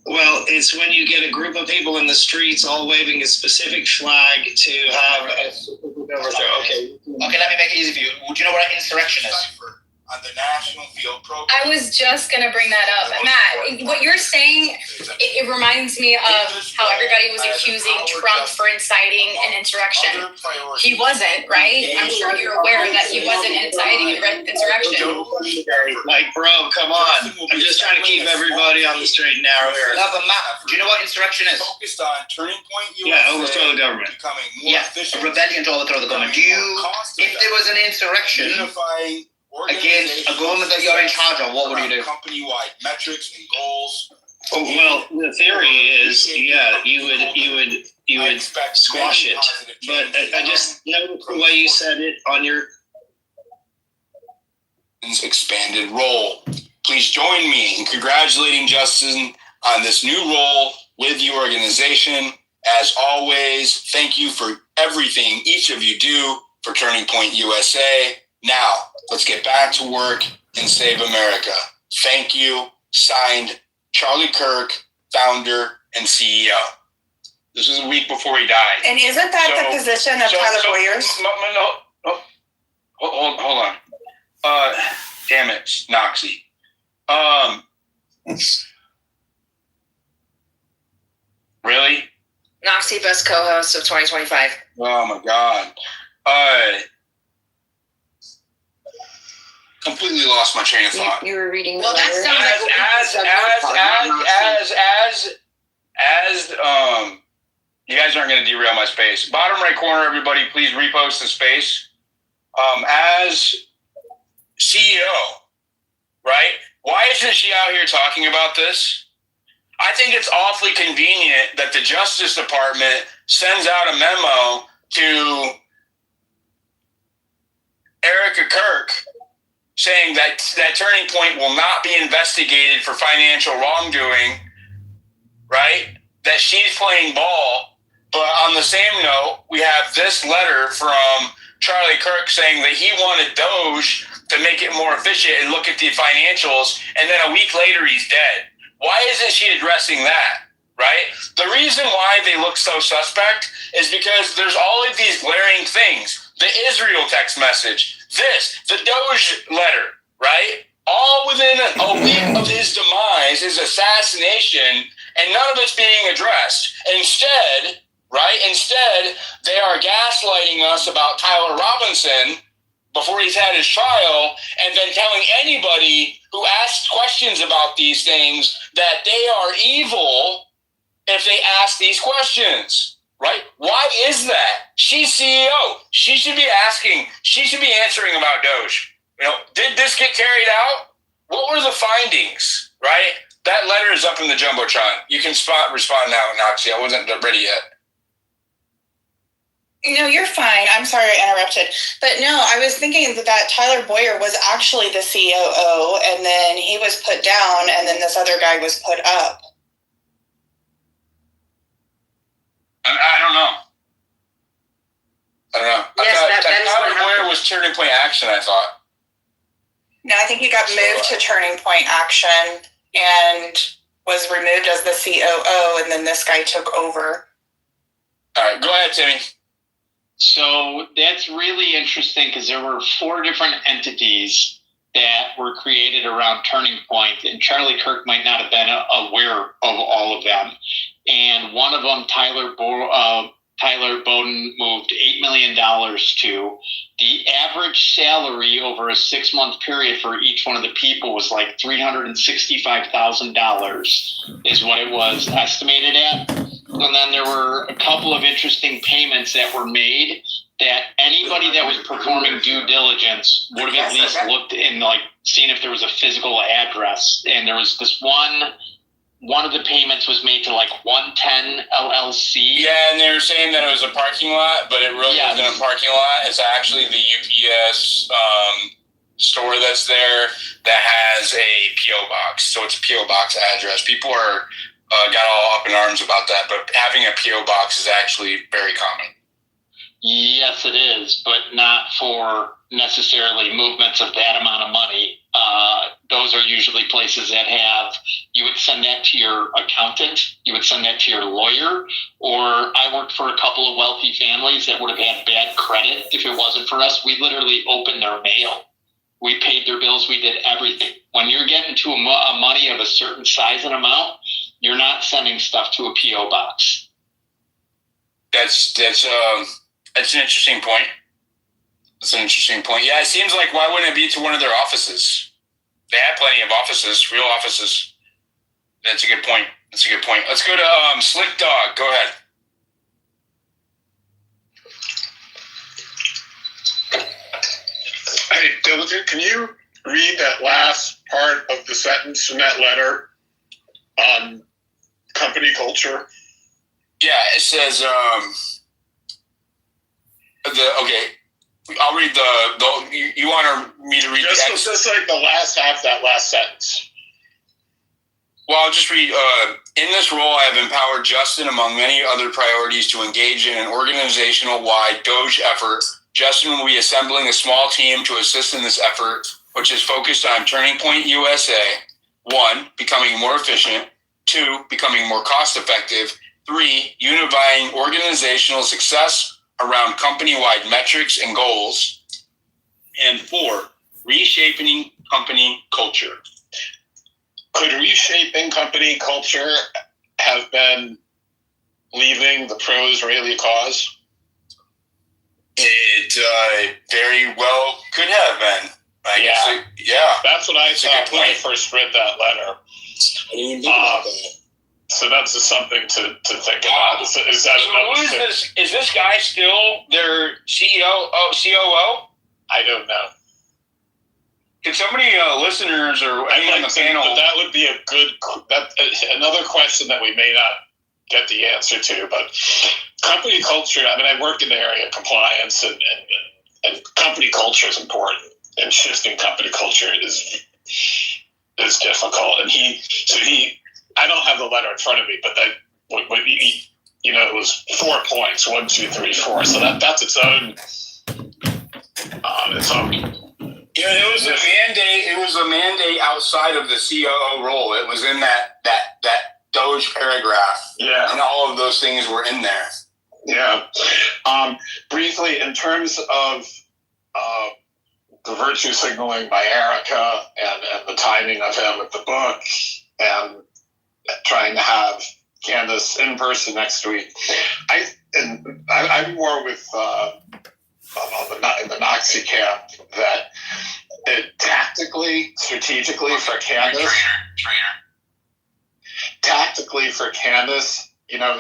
Well, it's when you get a group of people in the streets all waving a specific flag to have a overthrow. Okay, let me make it easy for you. Do you know what an insurrection is? On the national field program. I was just going to bring that up. Matt, what you're saying, it reminds me of how everybody was accusing Trump for inciting an insurrection. He wasn't, right? I'm sure you're aware that he wasn't inciting an insurrection. Like, bro, come on. I'm just trying to keep everybody on the straight and narrow here. No, but Matt, do you know what insurrection is? Focused on Turning Point USA. Yeah, overthrow the government. Becoming more efficient. A rebellion to overthrow the government. If there was an insurrection against a government that you're in charge of, what would you do? Company-wide metrics and goals. Oh, well, the theory is, you would squash it. But I just know the way you said it on your expanded role. Please join me in congratulating Justin on this new role with the organization. As always, thank you for everything each of you do for Turning Point USA. Now, let's get back to work and save America. Thank you. Signed, Charlie Kirk, founder and CEO. This was a week before he died. And isn't that the position of Tyler Boyers? No. Hold on. Damn it, Noxie. Really? Noxie, best co-host of 2025. Oh my God. Completely lost my train of thought. You were reading. Well, that sounds you guys aren't going to derail my space. Bottom right corner, everybody, please repost the space. As CEO, right? Why isn't she out here talking about this? I think it's awfully convenient that the Justice Department sends out a memo to Erica Kirk saying that Turning Point will not be investigated for financial wrongdoing, right? That she's playing ball. But on the same note, we have this letter from Charlie Kirk saying that he wanted Doge to make it more efficient and look at the financials, and then a week later he's dead. Why isn't she addressing that, right? The reason why they look so suspect is because there's all of these glaring things. The Israel text message, the Doge letter, right? All within a week of his demise, his assassination, and none of it's being addressed. Instead, they are gaslighting us about Tyler Robinson before he's had his trial, and then telling anybody who asks questions about these things that they are evil if they ask these questions, right? Why is that? She's CEO. She should be answering about Doge. Did this get carried out? What were the findings, right? That letter is up in the Jumbotron. You can respond now, Noxie. I wasn't ready yet. No, you're fine. I'm sorry I interrupted. But no, I was thinking that Tyler Boyer was actually the COO, and then he was put down, and then this other guy was put up. I don't know. Yes, Tyler Boyer was Turning Point Action, I thought. No, I think he got moved to Turning Point Action and was removed as the COO, and then this guy took over. All right, go ahead, Timmy. So that's really interesting because there were 4 different entities that were created around Turning Point, and Charlie Kirk might not have been aware of all of them. And one of them, Tyler Bowden, moved $8 million to. The average salary over a 6-month period for each one of the people was like $365,000 is what it was estimated at. And then there were a couple of interesting payments that were made that anybody that was performing due diligence would have at least looked in, seen if there was a physical address. And there was this one of the payments was made to 110 LLC. Yeah, and they were saying that it was a parking lot, but it really isn't a parking lot. It's actually the UPS store that's there that has a P.O. box. So it's a P.O. box address. People are got all up in arms about that, but having a P.O. box is actually very common. Yes, it is, but not for necessarily movements of that amount of money. Those are usually places that you would send that to your accountant, you would send that to your lawyer, or I worked for a couple of wealthy families that would have had bad credit if it wasn't for us. We literally opened their mail. We paid their bills. We did everything. When you're getting to a money of a certain size and amount, you're not sending stuff to a P.O. box. That's an interesting point. That's an interesting point. Yeah, it seems like why wouldn't it be to one of their offices? They have plenty of offices, real offices. That's a good point. Let's go to Slick Dog. Go ahead. Hey, Diligent, can you read that last part of the sentence from that letter on company culture? Yeah, it says, I'll read you want me to read just like the last half, that last sentence. Well, I'll just read, in this role, I have empowered Justin, among many other priorities, to engage in an organizational-wide Doge effort. Justin will be assembling a small team to assist in this effort, which is focused on Turning Point USA. 1, becoming more efficient. 2, becoming more cost-effective. 3, unifying organizational success around company-wide metrics and goals. And 4, reshaping company culture. Could reshaping company culture have been leaving the pro-Israeli cause? It very well could have been. That's what I thought when I first read that letter. I didn't even think about that. So that's just something to think about. Is that who is this? Is this guy still their CEO? COO? I don't know. Can somebody, listeners or anyone on the panel? But that would be a good. Another question that we may not get the answer to. But company culture. I mean, I work in the area of compliance, and company culture is important. And shifting company culture is difficult. And I don't have the letter in front of me, but it was 4 points, 1, 2, 3, 4. So that's its own. Yeah, it was a mandate. It was a mandate outside of the COO role. It was in that Doge paragraph. Yeah, and all of those things were in there. Yeah. Briefly, in terms of the virtue signaling by Erica and the timing of him with the book and trying to have Candace in person next week, I'm more with in the Nazi camp that tactically, strategically for Candace,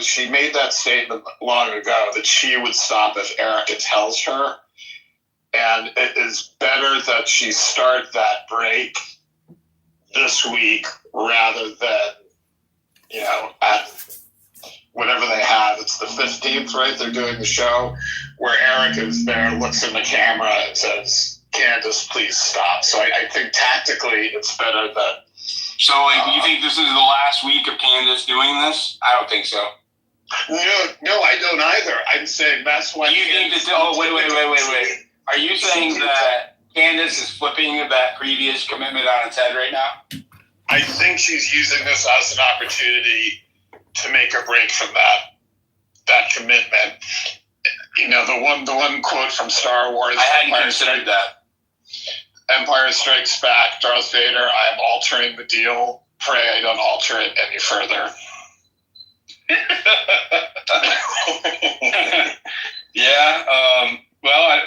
she made that statement long ago that she would stop if Erica tells her. And it is better that she start that break this week rather than, at whatever they have. It's the 15th, right? They're doing the show where Erica's there, looks in the camera and says, Candace, please stop. So I think tactically it's better that. So, you think this is the last week of Candace doing this? I don't think so. No, I don't either. I'm saying that's why. You think that? Oh, wait. Are you saying that Candace is flipping that previous commitment on its head right now? I think she's using this as an opportunity to make a break from that commitment. The one quote from Star Wars. I hadn't considered that. Empire Strikes Back, Darth Vader, I am altering the deal. Pray I don't alter it any further. Yeah, well,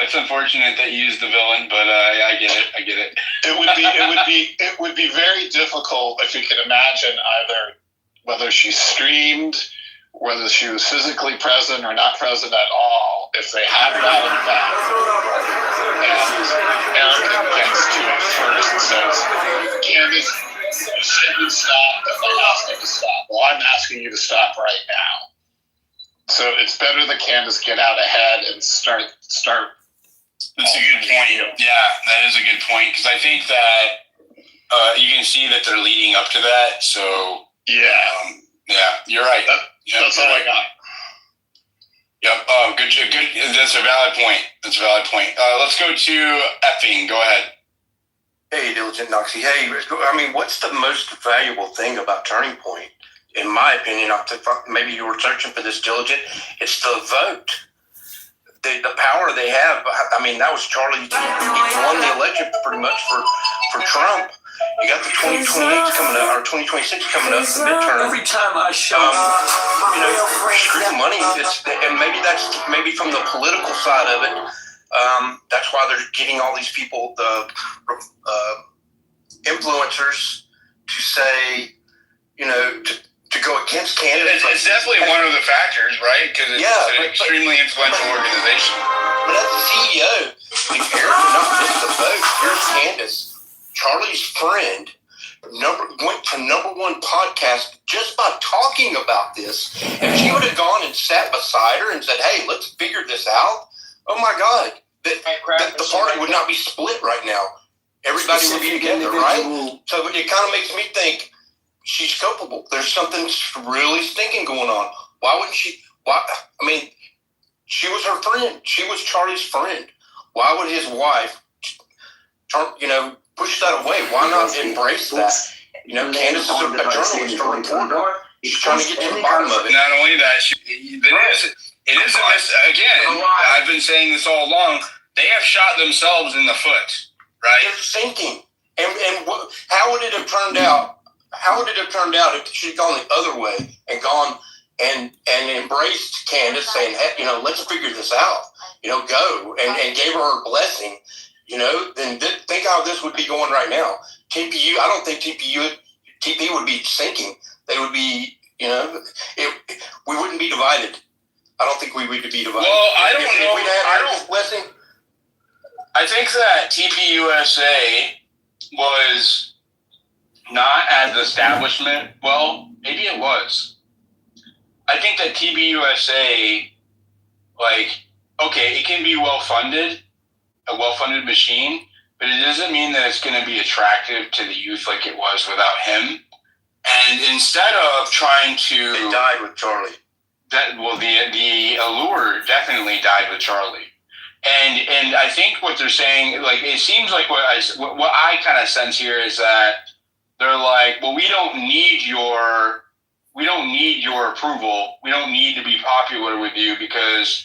it's unfortunate that you used the villain, but I get it. It would be very difficult if you could imagine either whether she streamed, whether she was physically present or not present at all, if they had that in fact. And Erica gets to it first and says, Candace, you said you'd stop, and they asked you to stop. Well, I'm asking you to stop right now. So it's better that Candace get out ahead and start. That's a good point. Yeah, that is a good point, because I think that you can see that they're leading up to that. So yeah, you're right. That's all I got. Yep. Oh, good. That's a valid point. Let's go to Effing. Go ahead. Hey, Diligent Noxie. Hey, what's the most valuable thing about Turning Point? In my opinion, maybe you were searching for this, Diligent. It's the vote. The power they have. That was Charlie. He won the election pretty much for Trump. You got the 2028 coming up, or 2026 coming up, the midterm. Every time I show screw the money. And maybe that's from the political side of it. That's why they're getting all these people, the influencers, to say, to go against candidates. It's definitely one of the factors, right? Because it's an extremely influential organization. But as the CEO, if Eric did not miss the vote, here's Candace, Charlie's friend, went to #1 podcast just by talking about this. If she would have gone and sat beside her and said, hey, let's figure this out, oh my God, the party would not be split right now. Everybody would be together, right? So it kind of makes me think she's culpable. There's something really stinking going on. Why wouldn't she? She was her friend. She was Charlie's friend. Why would his wife, push that away? Why not embrace that? Candace is a journalist, a reporter. She's trying to get to the bottom of it. Not only that, it is again, I've been saying this all along, they have shot themselves in the foot, Right. They're sinking. And how would it have turned out? How would it have turned out if she'd gone the other way and gone and embraced Candace, saying, hey, let's figure this out, go and gave her a blessing, then think how this would be going right now. TPU, I don't think TP would be sinking. They would be, we wouldn't be divided. I don't think we would be divided. Well, I don't know. If we'd had this blessing. I think that TPUSA was not as establishment. Well, maybe it was. I think that TPUSA, it can be a well-funded machine, but it doesn't mean that it's going to be attractive to the youth like it was without him. And instead of trying to... It died with Charlie. The allure definitely died with Charlie. And I think what they're saying, it seems like what I kind of sense here is that they're like, well, we don't need your approval. We don't need to be popular with you because